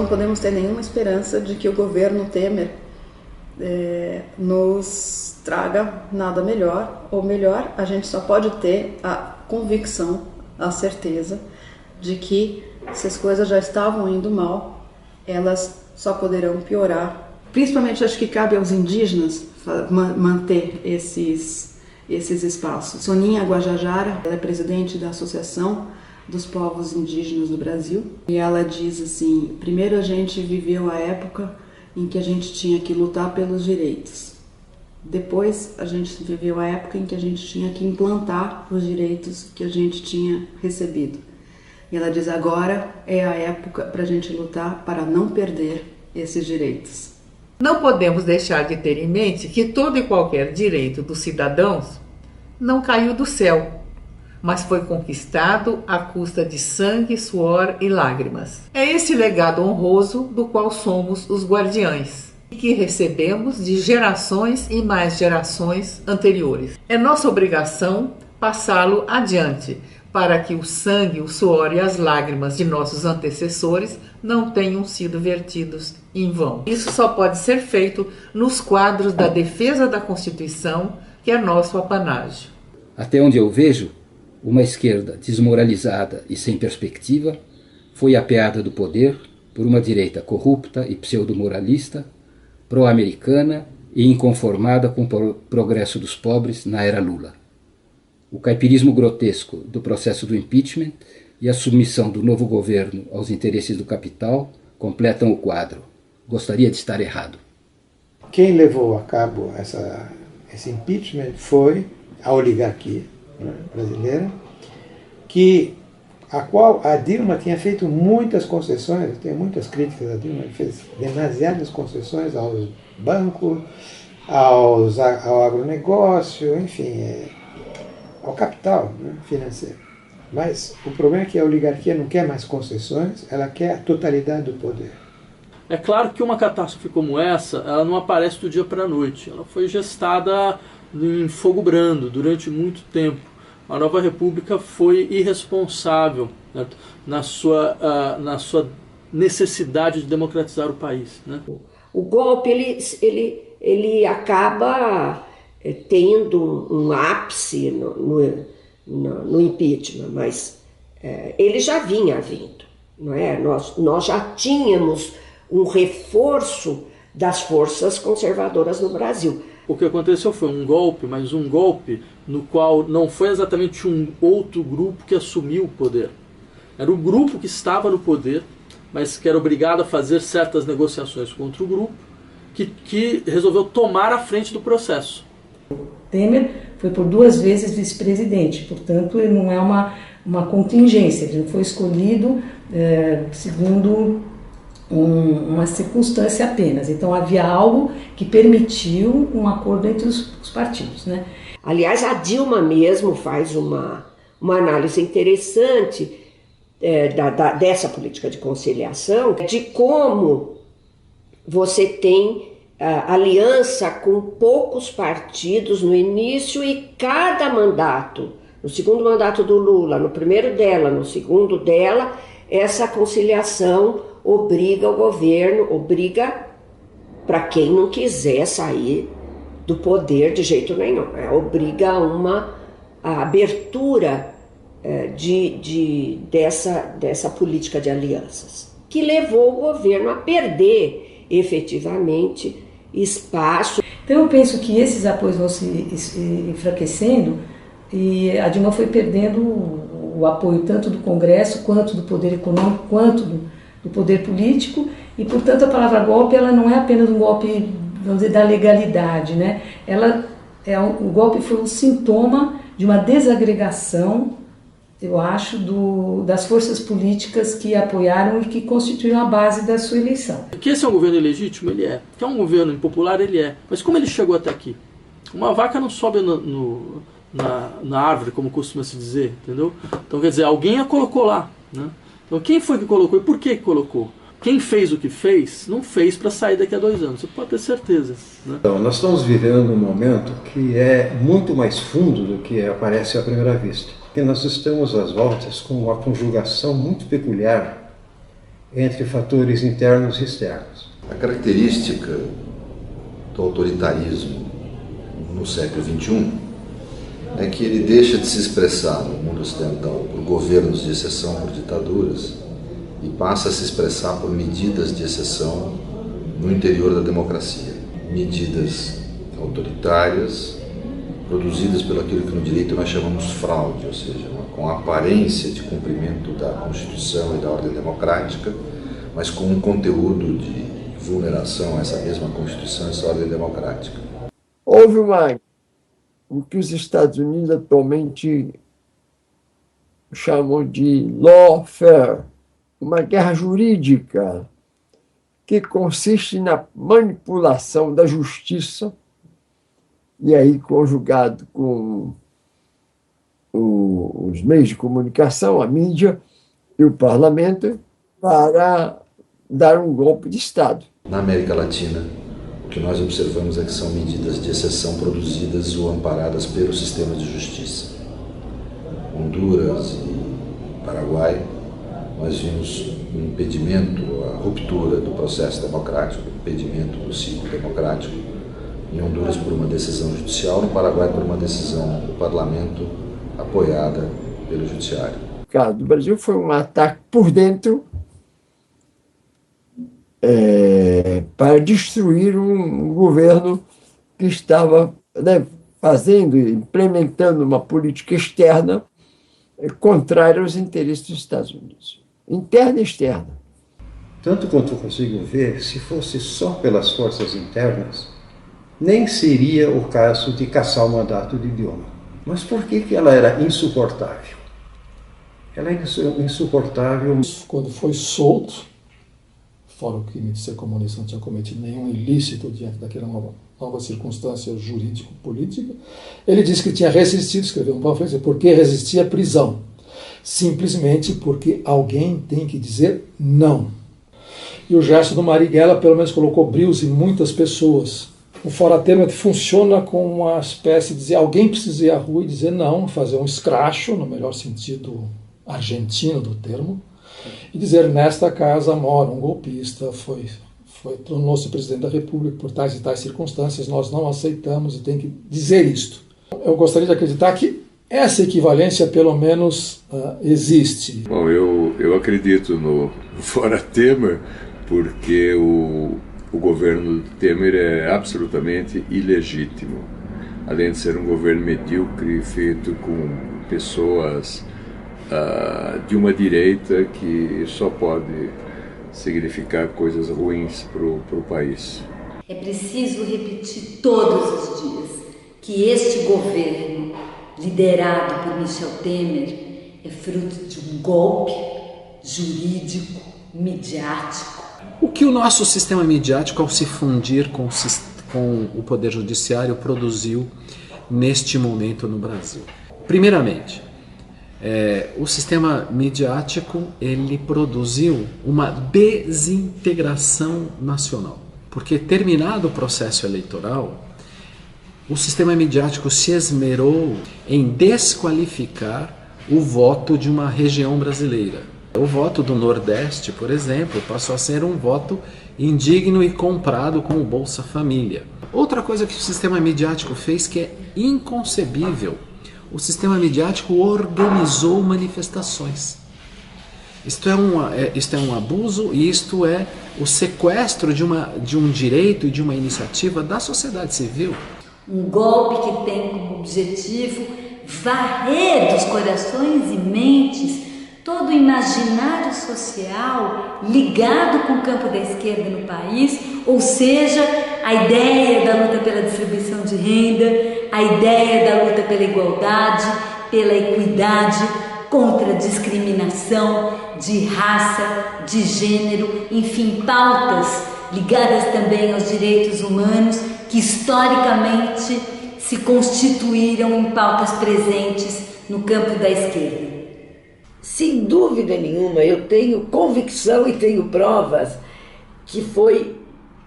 podemos ter nenhuma esperança de que o governo Temer nos traga nada melhor, ou melhor, a gente só pode ter a convicção, a certeza de que se as coisas já estavam indo mal, elas só poderão piorar. Principalmente acho que cabe aos indígenas manter esses espaços. Soninha Guajajara, ela é presidente da Associação dos Povos Indígenas do Brasil, e ela diz assim: primeiro a gente viveu a época em que a gente tinha que lutar pelos direitos. Depois a gente viveu a época em que a gente tinha que implantar os direitos que a gente tinha recebido. E ela diz: agora é a época para a gente lutar para não perder esses direitos. Não podemos deixar de ter em mente que todo e qualquer direito dos cidadãos não caiu do céu, mas foi conquistado à custa de sangue, suor e lágrimas. É esse legado honroso do qual somos os guardiães e que recebemos de gerações e mais gerações anteriores. É nossa obrigação passá-lo adiante, para que o sangue, o suor e as lágrimas de nossos antecessores não tenham sido vertidos em vão. Isso só pode ser feito nos quadros da defesa da Constituição, que é nosso apanágio. Até onde eu vejo, uma esquerda desmoralizada e sem perspectiva foi apeada do poder por uma direita corrupta e pseudo-moralista, pró-americana e inconformada com o progresso dos pobres na era Lula. O caipirismo grotesco do processo do impeachment e a submissão do novo governo aos interesses do capital completam o quadro. Gostaria de estar errado. Quem levou a cabo esse impeachment foi a oligarquia, né, brasileira, a qual a Dilma tinha feito muitas concessões, tem muitas críticas a Dilma, fez demasiadas concessões aos bancos, ao agronegócio, enfim, ao capital, né, financeiro. Mas o problema é que a oligarquia não quer mais concessões, ela quer a totalidade do poder. É claro que uma catástrofe como essa, ela não aparece do dia para a noite. Ela foi gestada em fogo brando durante muito tempo. A Nova República foi irresponsável, né, na sua necessidade de democratizar o país, né? O golpe ele acaba tendo um ápice no impeachment, mas ele já vinha vindo, não é? Nós já tínhamos um reforço das forças conservadoras no Brasil. O que aconteceu foi um golpe, mas um golpe no qual não foi exatamente um outro grupo que assumiu o poder. Era o grupo que estava no poder, mas que era obrigado a fazer certas negociações contra o grupo, que resolveu tomar a frente do processo. Temer foi por 2 vezes vice-presidente, portanto ele não é uma contingência, ele foi escolhido segundo uma circunstância apenas. Então havia algo que permitiu um acordo entre os partidos, né? Aliás, a Dilma mesmo faz uma análise interessante dessa política de conciliação, de como você tem aliança com poucos partidos no início e cada mandato, no segundo mandato do Lula, no primeiro dela, no segundo dela, essa conciliação obriga o governo, obriga para quem não quiser sair do poder de jeito nenhum, obriga a abertura dessa política de alianças, que levou o governo a perder efetivamente espaço. Então eu penso que esses apoios vão se enfraquecendo e a Dilma foi perdendo o apoio tanto do Congresso, quanto do poder econômico, quanto do poder político, e portanto a palavra golpe ela não é apenas um golpe, vamos dizer, da legalidade, né? O golpe foi um sintoma de uma desagregação, eu acho, das forças políticas que apoiaram e que constituíram a base da sua eleição. Que esse é um governo ilegítimo? Ele é. Que é um governo impopular? Ele é. Mas como ele chegou até aqui? Uma vaca não sobe na árvore, como costuma se dizer, entendeu? Então, quer dizer, alguém a colocou lá, né? Então, quem foi que colocou e por que colocou? Quem fez o que fez, não fez para sair daqui a 2 anos, você pode ter certeza, né? Então, nós estamos vivendo um momento que é muito mais fundo do que aparece à primeira vista. E nós estamos às voltas com uma conjugação muito peculiar entre fatores internos e externos. A característica do autoritarismo no século XXI é que ele deixa de se expressar no mundo ocidental por governos de exceção, por ditaduras, e passa a se expressar por medidas de exceção no interior da democracia. Medidas autoritárias, produzidas pelo aquilo que no direito nós chamamos fraude, ou seja, com a aparência de cumprimento da Constituição e da ordem democrática, mas com um conteúdo de vulneração a essa mesma Constituição e essa ordem democrática. Houve o que os Estados Unidos atualmente chamam de lawfare, uma guerra jurídica que consiste na manipulação da justiça, e aí conjugado com os meios de comunicação, a mídia e o parlamento, para dar um golpe de Estado. Na América Latina, o que nós observamos é que são medidas de exceção produzidas ou amparadas pelo sistema de justiça. Honduras e Paraguai, nós vimos um impedimento, a ruptura do processo democrático, o impedimento do ciclo democrático. Em Honduras por uma decisão judicial, no Paraguai por uma decisão do parlamento apoiada pelo judiciário. O caso do Brasil foi um ataque por dentro para destruir um governo que estava implementando uma política externa contrária aos interesses dos Estados Unidos, interna e externa. Tanto quanto eu consigo ver, se fosse só pelas forças internas, nem seria o caso de cassar o mandato de Dilma. Mas por que ela era insuportável? Ela é insuportável. Quando foi solto, fora o crime de ser comunista, não tinha cometido nenhum ilícito diante daquela nova circunstância jurídico-política, ele disse que tinha resistido, escreveu um panfleto, porque resistia à prisão. Simplesmente porque alguém tem que dizer não. E o gesto do Marighella, pelo menos, colocou brios em muitas pessoas. O Fora Temer funciona como uma espécie de dizer, alguém precisa ir à rua e dizer não, fazer um escracho, no melhor sentido argentino do termo, e dizer, nesta casa mora um golpista, tornou-se presidente da República por tais e tais circunstâncias, nós não aceitamos e tem que dizer isto. Eu gostaria de acreditar que essa equivalência, pelo menos, existe. Bom, eu acredito no Fora Temer, porque o governo Temer é absolutamente ilegítimo. Além de ser um governo medíocre, feito com pessoas de uma direita que só pode significar coisas ruins para o país. É preciso repetir todos os dias que este governo, liderado por Michel Temer, é fruto de um golpe jurídico, midiático. O que o nosso sistema midiático, ao se fundir com o Poder Judiciário, produziu neste momento no Brasil? Primeiramente, o sistema midiático ele produziu uma desintegração nacional, porque terminado o processo eleitoral, o sistema midiático se esmerou em desqualificar o voto de uma região brasileira. O voto do Nordeste, por exemplo, passou a ser um voto indigno e comprado com o Bolsa Família. Outra coisa que o sistema midiático fez que é inconcebível, o sistema midiático organizou manifestações. Isto é um abuso e isto é o sequestro de um direito e de uma iniciativa da sociedade civil. Um golpe que tem como objetivo varrer dos corações e mentes todo o imaginário social ligado com o campo da esquerda no país, ou seja, a ideia da luta pela distribuição de renda, a ideia da luta pela igualdade, pela equidade, contra a discriminação de raça, de gênero, enfim, pautas ligadas também aos direitos humanos que historicamente se constituíram em pautas presentes no campo da esquerda. Sem dúvida nenhuma, eu tenho convicção e tenho provas que foi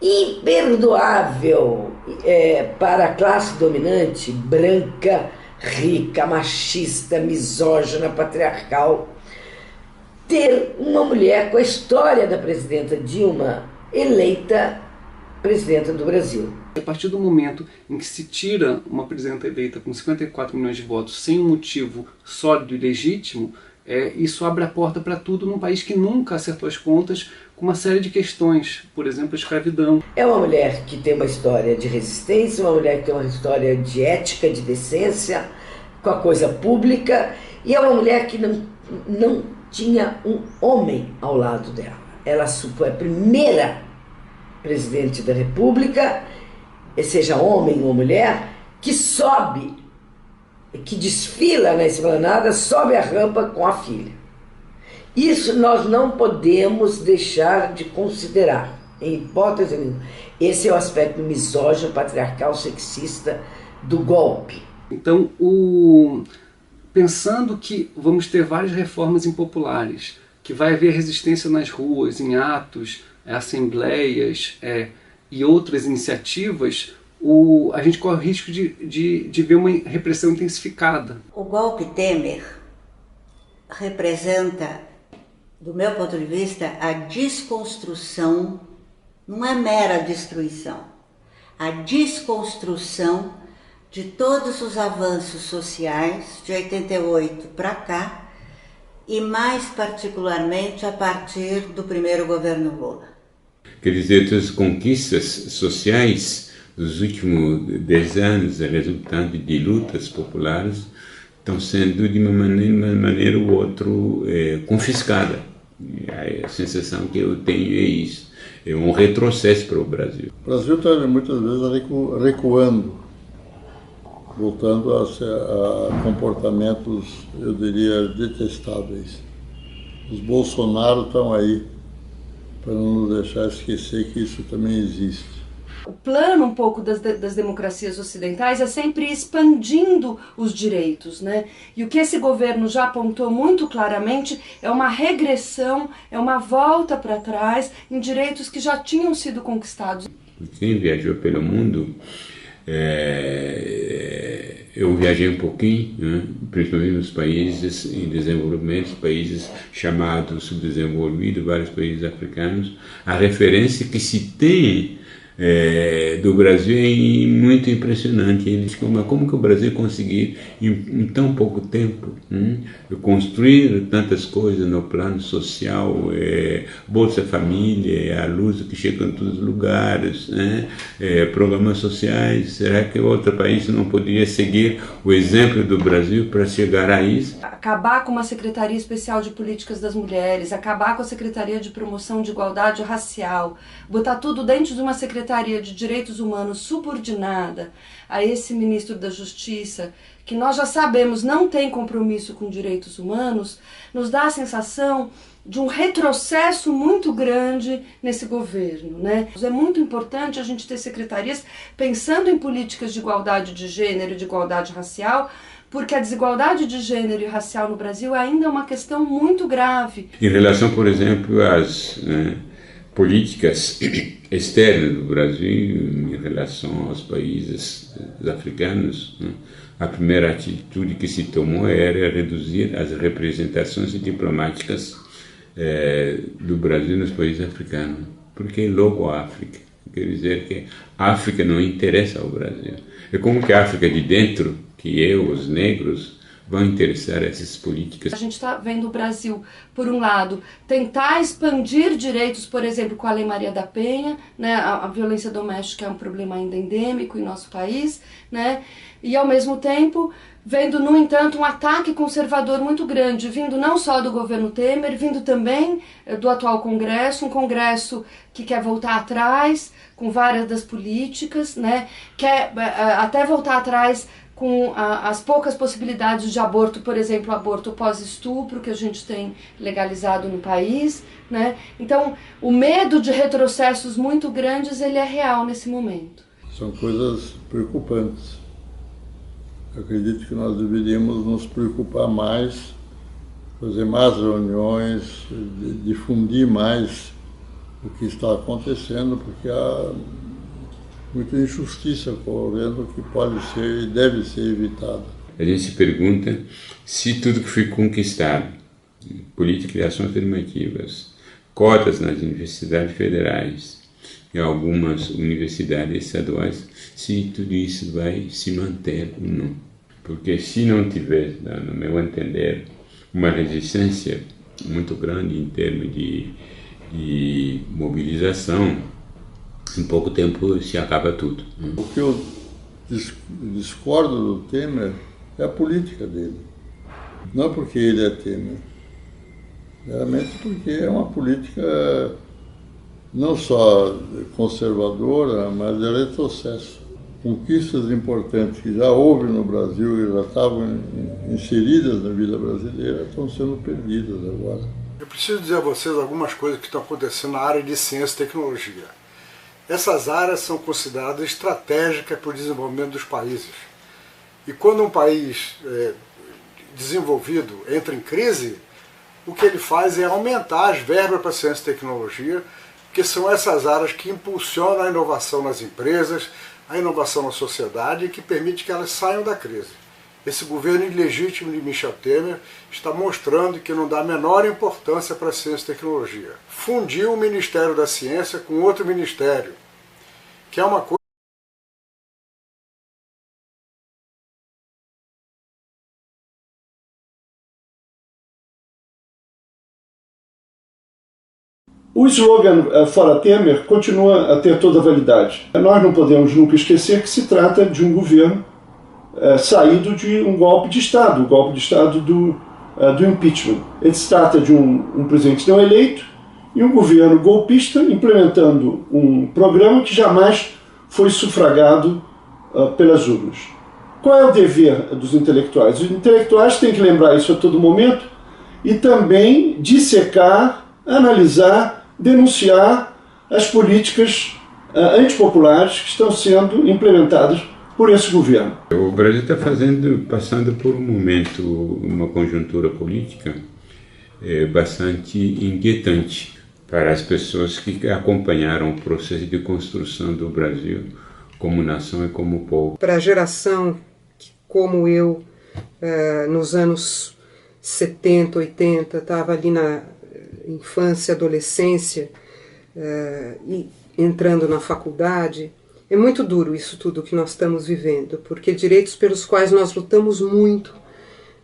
imperdoável para a classe dominante, branca, rica, machista, misógina, patriarcal, ter uma mulher com a história da presidenta Dilma eleita presidenta do Brasil. A partir do momento em que se tira uma presidenta eleita com 54 milhões de votos sem um motivo sólido e legítimo, isso abre a porta para tudo num país que nunca acertou as contas com uma série de questões, por exemplo, a escravidão. É uma mulher que tem uma história de resistência, uma mulher que tem uma história de ética, de decência, com a coisa pública, e é uma mulher que não tinha um homem ao lado dela. Ela foi a primeira presidente da República, seja homem ou mulher, que sobe, que desfila na esplanada, sobe a rampa com a filha. Isso nós não podemos deixar de considerar, em hipótese nenhuma. Esse é o aspecto misógino, patriarcal, sexista do golpe. Então, pensando que vamos ter várias reformas impopulares, que vai haver resistência nas ruas, em atos, assembleias e outras iniciativas, a gente corre o risco de ver uma repressão intensificada. O golpe Temer representa, do meu ponto de vista, a desconstrução, não é mera destruição, a desconstrução de todos os avanços sociais de 88 para cá e mais particularmente a partir do primeiro governo Lula. Quer dizer, as conquistas sociais dos últimos 10 anos, resultado de lutas populares, estão sendo de uma maneira ou outra confiscadas. A sensação que eu tenho é isso. É um retrocesso para o Brasil. O Brasil está muitas vezes recuando, voltando a comportamentos, eu diria, detestáveis. Os Bolsonaro estão aí, para não nos deixar esquecer que isso também existe. O plano um pouco das democracias ocidentais é sempre expandindo os direitos, né? E o que esse governo já apontou muito claramente é uma regressão, é uma volta para trás em direitos que já tinham sido conquistados. Quem viajou pelo mundo, eu viajei um pouquinho, né? Principalmente nos países em desenvolvimento, países chamados subdesenvolvidos, vários países africanos. A referência que se tem do Brasil é muito impressionante. Eles como que o Brasil conseguiu em tão pouco tempo construir tantas coisas no plano social, Bolsa Família, a luz que chega em todos os lugares, né? Programas sociais. Será que outro país não poderia seguir o exemplo do Brasil para chegar a isso? Acabar com uma Secretaria Especial de Políticas das Mulheres, acabar com a Secretaria de Promoção de Igualdade Racial, botar tudo dentro de uma Secretaria de Direitos Humanos subordinada a esse ministro da Justiça, que nós já sabemos não tem compromisso com direitos humanos, nos dá a sensação de um retrocesso muito grande nesse governo, né? É muito importante a gente ter secretarias pensando em políticas de igualdade de gênero e de igualdade racial, porque a desigualdade de gênero e racial no Brasil ainda é uma questão muito grave. Em relação, por exemplo, às políticas externas do Brasil em relação aos países africanos, né? A primeira atitude que se tomou era reduzir as representações diplomáticas do Brasil nos países africanos, porque logo a África, quer dizer que a África não interessa ao Brasil. É como que a África de dentro, que os negros, vão interessar essas políticas. A gente está vendo o Brasil, por um lado, tentar expandir direitos, por exemplo, com a Lei Maria da Penha, né? A violência doméstica é um problema ainda endêmico em nosso país, né? E ao mesmo tempo, vendo, no entanto, um ataque conservador muito grande, vindo não só do governo Temer, vindo também do atual Congresso, um Congresso que quer voltar atrás com várias das políticas, né? Quer até voltar atrás com as poucas possibilidades de aborto, por exemplo, aborto pós-estupro que a gente tem legalizado no país, né? Então, o medo de retrocessos muito grandes, ele é real nesse momento. São coisas preocupantes. Eu acredito que nós deveríamos nos preocupar mais, fazer mais reuniões, difundir mais o que está acontecendo, porque há muita injustiça ocorrendo que pode ser e deve ser evitada. A gente se pergunta se tudo que foi conquistado, política de ações afirmativas, cotas nas universidades federais e algumas universidades estaduais, se tudo isso vai se manter ou não. Porque se não tiver, no meu entender, uma resistência muito grande em termos de mobilização, em pouco tempo se acaba tudo. O que eu discordo do Temer é a política dele. Não porque ele é Temer, realmente porque é uma política não só conservadora, mas de retrocesso. Conquistas importantes que já houve no Brasil e já estavam inseridas na vida brasileira estão sendo perdidas agora. Eu preciso dizer a vocês algumas coisas que estão acontecendo na área de ciência e tecnologia. Essas áreas são consideradas estratégicas para o desenvolvimento dos países. E quando um país desenvolvido entra em crise, o que ele faz é aumentar as verbas para ciência e tecnologia, porque são essas áreas que impulsionam a inovação nas empresas, a inovação na sociedade e que permite que elas saiam da crise. Esse governo ilegítimo de Michel Temer está mostrando que não dá a menor importância para a ciência e tecnologia. Fundiu o Ministério da Ciência com outro ministério, que é uma coisa... O slogan Fora Temer continua a ter toda a validade. Nós não podemos nunca esquecer que se trata de um governo saído de um golpe de Estado, o golpe de Estado do impeachment. Ele se trata de um presidente não eleito e um governo golpista implementando um programa que jamais foi sufragado pelas urnas. Qual é o dever dos intelectuais? Os intelectuais têm que lembrar isso a todo momento e também dissecar, analisar, denunciar as políticas antipopulares que estão sendo implementadas por esse governo. O Brasil está passando por um momento, uma conjuntura política bastante inquietante para as pessoas que acompanharam o processo de construção do Brasil como nação e como povo. Para a geração como eu, nos anos 70, 80, estava ali na infância, adolescência, e entrando na faculdade, é muito duro isso tudo que nós estamos vivendo, porque direitos pelos quais nós lutamos muito,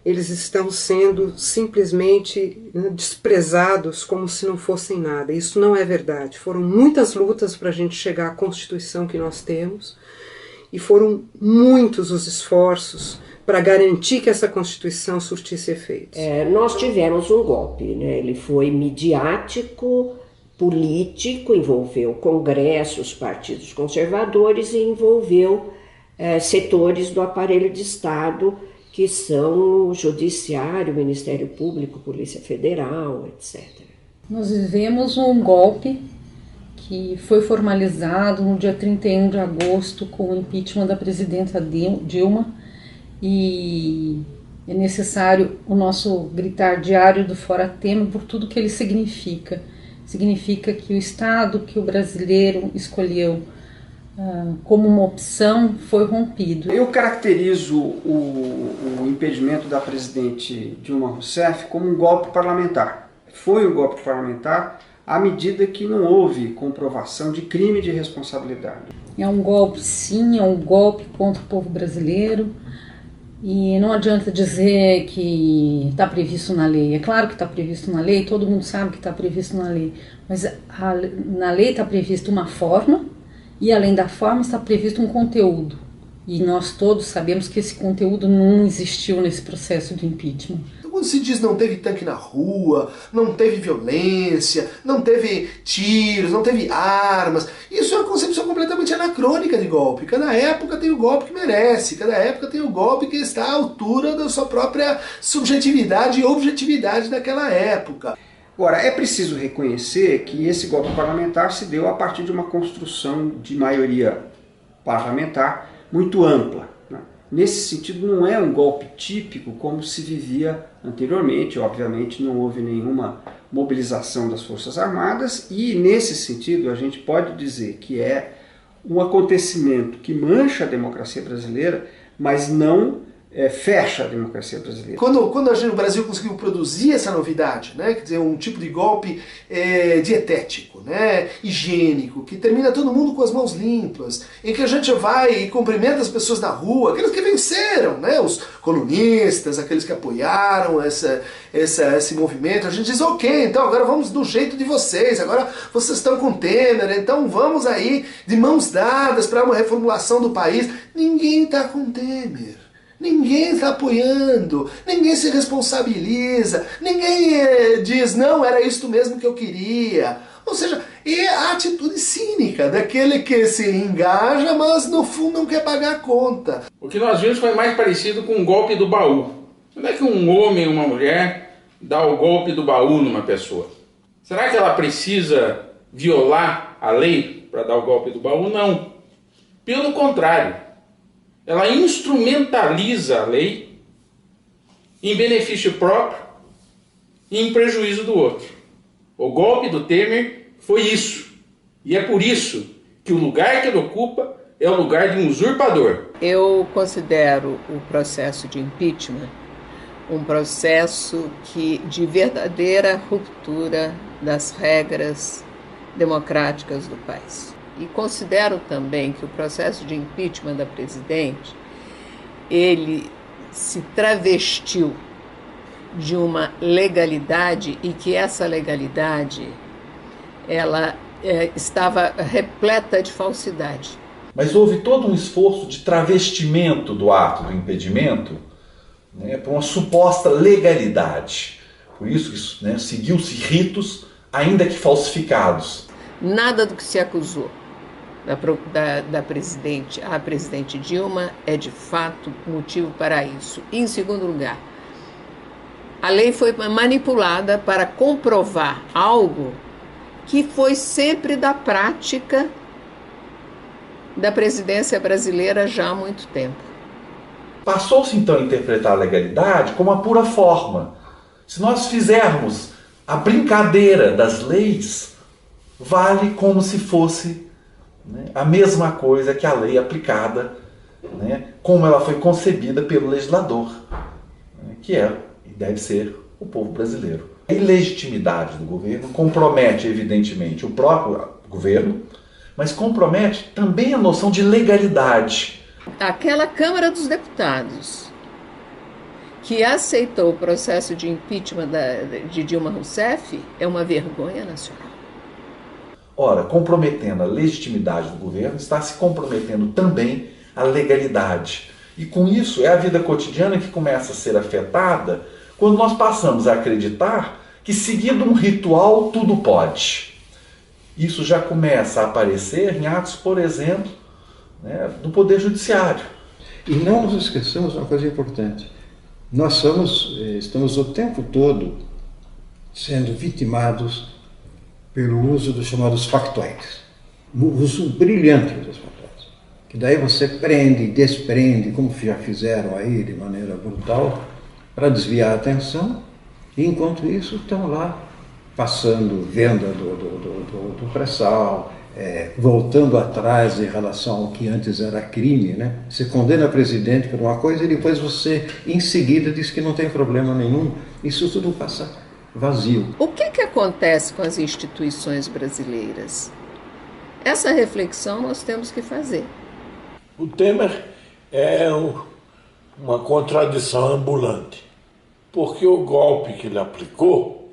eles estão sendo simplesmente desprezados como se não fossem nada. Isso não é verdade. Foram muitas lutas para a gente chegar à Constituição que nós temos, e foram muitos os esforços para garantir que essa Constituição surtisse efeitos. Nós tivemos um golpe, né? Ele foi midiático, político, envolveu congressos, partidos conservadores e envolveu setores do aparelho de Estado, que são o Judiciário, o Ministério Público, Polícia Federal, etc. Nós vivemos um golpe que foi formalizado no dia 31 de agosto com o impeachment da presidenta Dilma, e é necessário o nosso gritar diário do Fora Temer por tudo que ele significa. Significa que o Estado que o brasileiro escolheu como uma opção foi rompido. Eu caracterizo o impedimento da presidente Dilma Rousseff como um golpe parlamentar. Foi um golpe parlamentar à medida que não houve comprovação de crime de responsabilidade. É um golpe, sim, é um golpe contra o povo brasileiro. E não adianta dizer que está previsto na lei. É claro que está previsto na lei, todo mundo sabe que está previsto na lei. Mas na lei está prevista uma forma, e além da forma está previsto um conteúdo. E nós todos sabemos que esse conteúdo não existiu nesse processo de impeachment. Quando se diz não teve tanque na rua, não teve violência, não teve tiros, não teve armas, isso é uma concepção completamente anacrônica de golpe. Cada época tem o golpe que merece, cada época tem o golpe que está à altura da sua própria subjetividade e objetividade daquela época. Agora, é preciso reconhecer que esse golpe parlamentar se deu a partir de uma construção de maioria parlamentar muito ampla. Nesse sentido, não é um golpe típico como se vivia anteriormente. Obviamente, não houve nenhuma mobilização das Forças Armadas e, nesse sentido, a gente pode dizer que é um acontecimento que mancha a democracia brasileira, mas não fecha a democracia brasileira. Quando o Brasil conseguiu produzir essa novidade, né, quer dizer, um tipo de golpe dietético, né, higiênico, que termina todo mundo com as mãos limpas, em que a gente vai e cumprimenta as pessoas na rua, aqueles que venceram, né, os colunistas, aqueles que apoiaram esse movimento, a gente diz, ok, então agora vamos do jeito de vocês, agora vocês estão com Temer, então vamos aí de mãos dadas para uma reformulação do país. Ninguém está com Temer. Ninguém está apoiando, ninguém se responsabiliza, ninguém diz, não, era isto mesmo que eu queria. Ou seja, é a atitude cínica daquele que se engaja, mas no fundo não quer pagar a conta. O que nós vimos foi mais parecido com um golpe do baú. Como é que um homem ou uma mulher dá o golpe do baú numa pessoa? Será que ela precisa violar a lei para dar o golpe do baú? Não. Pelo contrário. Ela instrumentaliza a lei em benefício próprio e em prejuízo do outro. O golpe do Temer foi isso. E é por isso que o lugar que ele ocupa é o lugar de um usurpador. Eu considero o processo de impeachment um processo de verdadeira ruptura das regras democráticas do país. E considero também que o processo de impeachment da presidente, ele se travestiu de uma legalidade e que essa legalidade ela estava repleta de falsidade. Mas houve todo um esforço de travestimento do ato do impedimento, né, para uma suposta legalidade. Por isso, né, seguiu-se ritos, ainda que falsificados. Nada do que se acusou da presidente, a presidente Dilma, é de fato motivo para isso. E, em segundo lugar, a lei foi manipulada para comprovar algo que foi sempre da prática da presidência brasileira já há muito tempo. Passou-se então a interpretar a legalidade como a pura forma. Se nós fizermos a brincadeira das leis, vale como se fosse, né, a mesma coisa que a lei aplicada, né, como ela foi concebida pelo legislador, né, que é e deve ser o povo brasileiro. A ilegitimidade do governo compromete, evidentemente, o próprio governo, mas compromete também a noção de legalidade. Aquela Câmara dos Deputados que aceitou o processo de impeachment de Dilma Rousseff é uma vergonha nacional. Ora, comprometendo a legitimidade do governo, está se comprometendo também a legalidade. E com isso é a vida cotidiana que começa a ser afetada quando nós passamos a acreditar que, seguindo um ritual, tudo pode. Isso já começa a aparecer em atos, por exemplo, né, do Poder Judiciário. E não nos esqueçamos de uma coisa importante. Nós estamos o tempo todo sendo vitimados pelo uso dos chamados factoides. O uso brilhante dos factoides. Que daí você prende, desprende, como já fizeram aí de maneira brutal, para desviar a atenção, e enquanto isso estão lá passando venda do pré-sal, voltando atrás em relação ao que antes era crime, né? Você condena o presidente por uma coisa e depois você, em seguida, diz que não tem problema nenhum. Isso tudo passa vazio. O que acontece com as instituições brasileiras? Essa reflexão nós temos que fazer. O Temer é uma contradição ambulante, porque o golpe que ele aplicou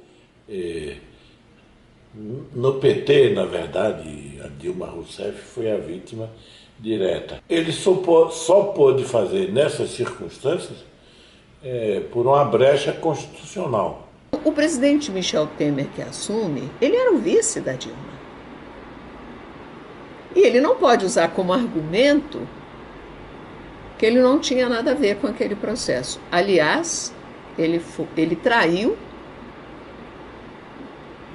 no PT, na verdade, a Dilma Rousseff foi a vítima direta. Ele só pôde fazer nessas circunstâncias por uma brecha constitucional. O presidente Michel Temer, que assume, ele era o vice da Dilma. E ele não pode usar como argumento que ele não tinha nada a ver com aquele processo. Aliás, ele traiu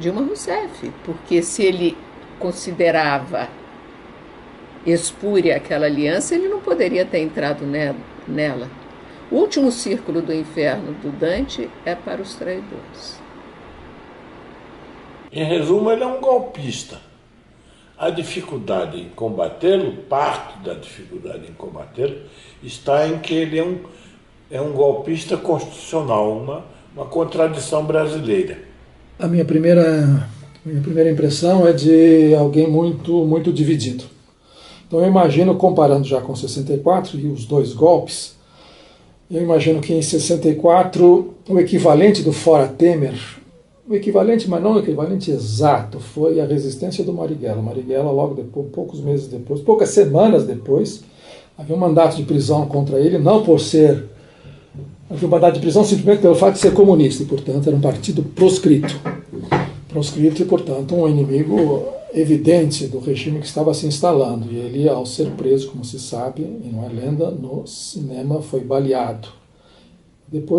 Dilma Rousseff, porque se ele considerava espúria aquela aliança, ele não poderia ter entrado nela. O último círculo do inferno do Dante é para os traidores. Em resumo, ele é um golpista. A dificuldade em combatê-lo, parte da dificuldade em combatê-lo, está em que ele é um golpista constitucional, uma contradição brasileira. A minha primeira impressão é de alguém muito dividido. Então eu imagino, comparando já com 64 e os dois golpes, eu imagino que em 64 o equivalente do Fora Temer, o equivalente, mas não o equivalente exato, foi a resistência do Marighella. Marighella, logo depois, poucos meses depois, poucas semanas depois, havia um mandato de prisão contra ele, não por ser... Havia um mandato de prisão simplesmente pelo fato de ser comunista, e, portanto, era um partido proscrito. Proscrito e, portanto, um inimigo evidente do regime que estava se instalando. E ele, ao ser preso, como se sabe, e não é lenda, no cinema foi baleado. Depois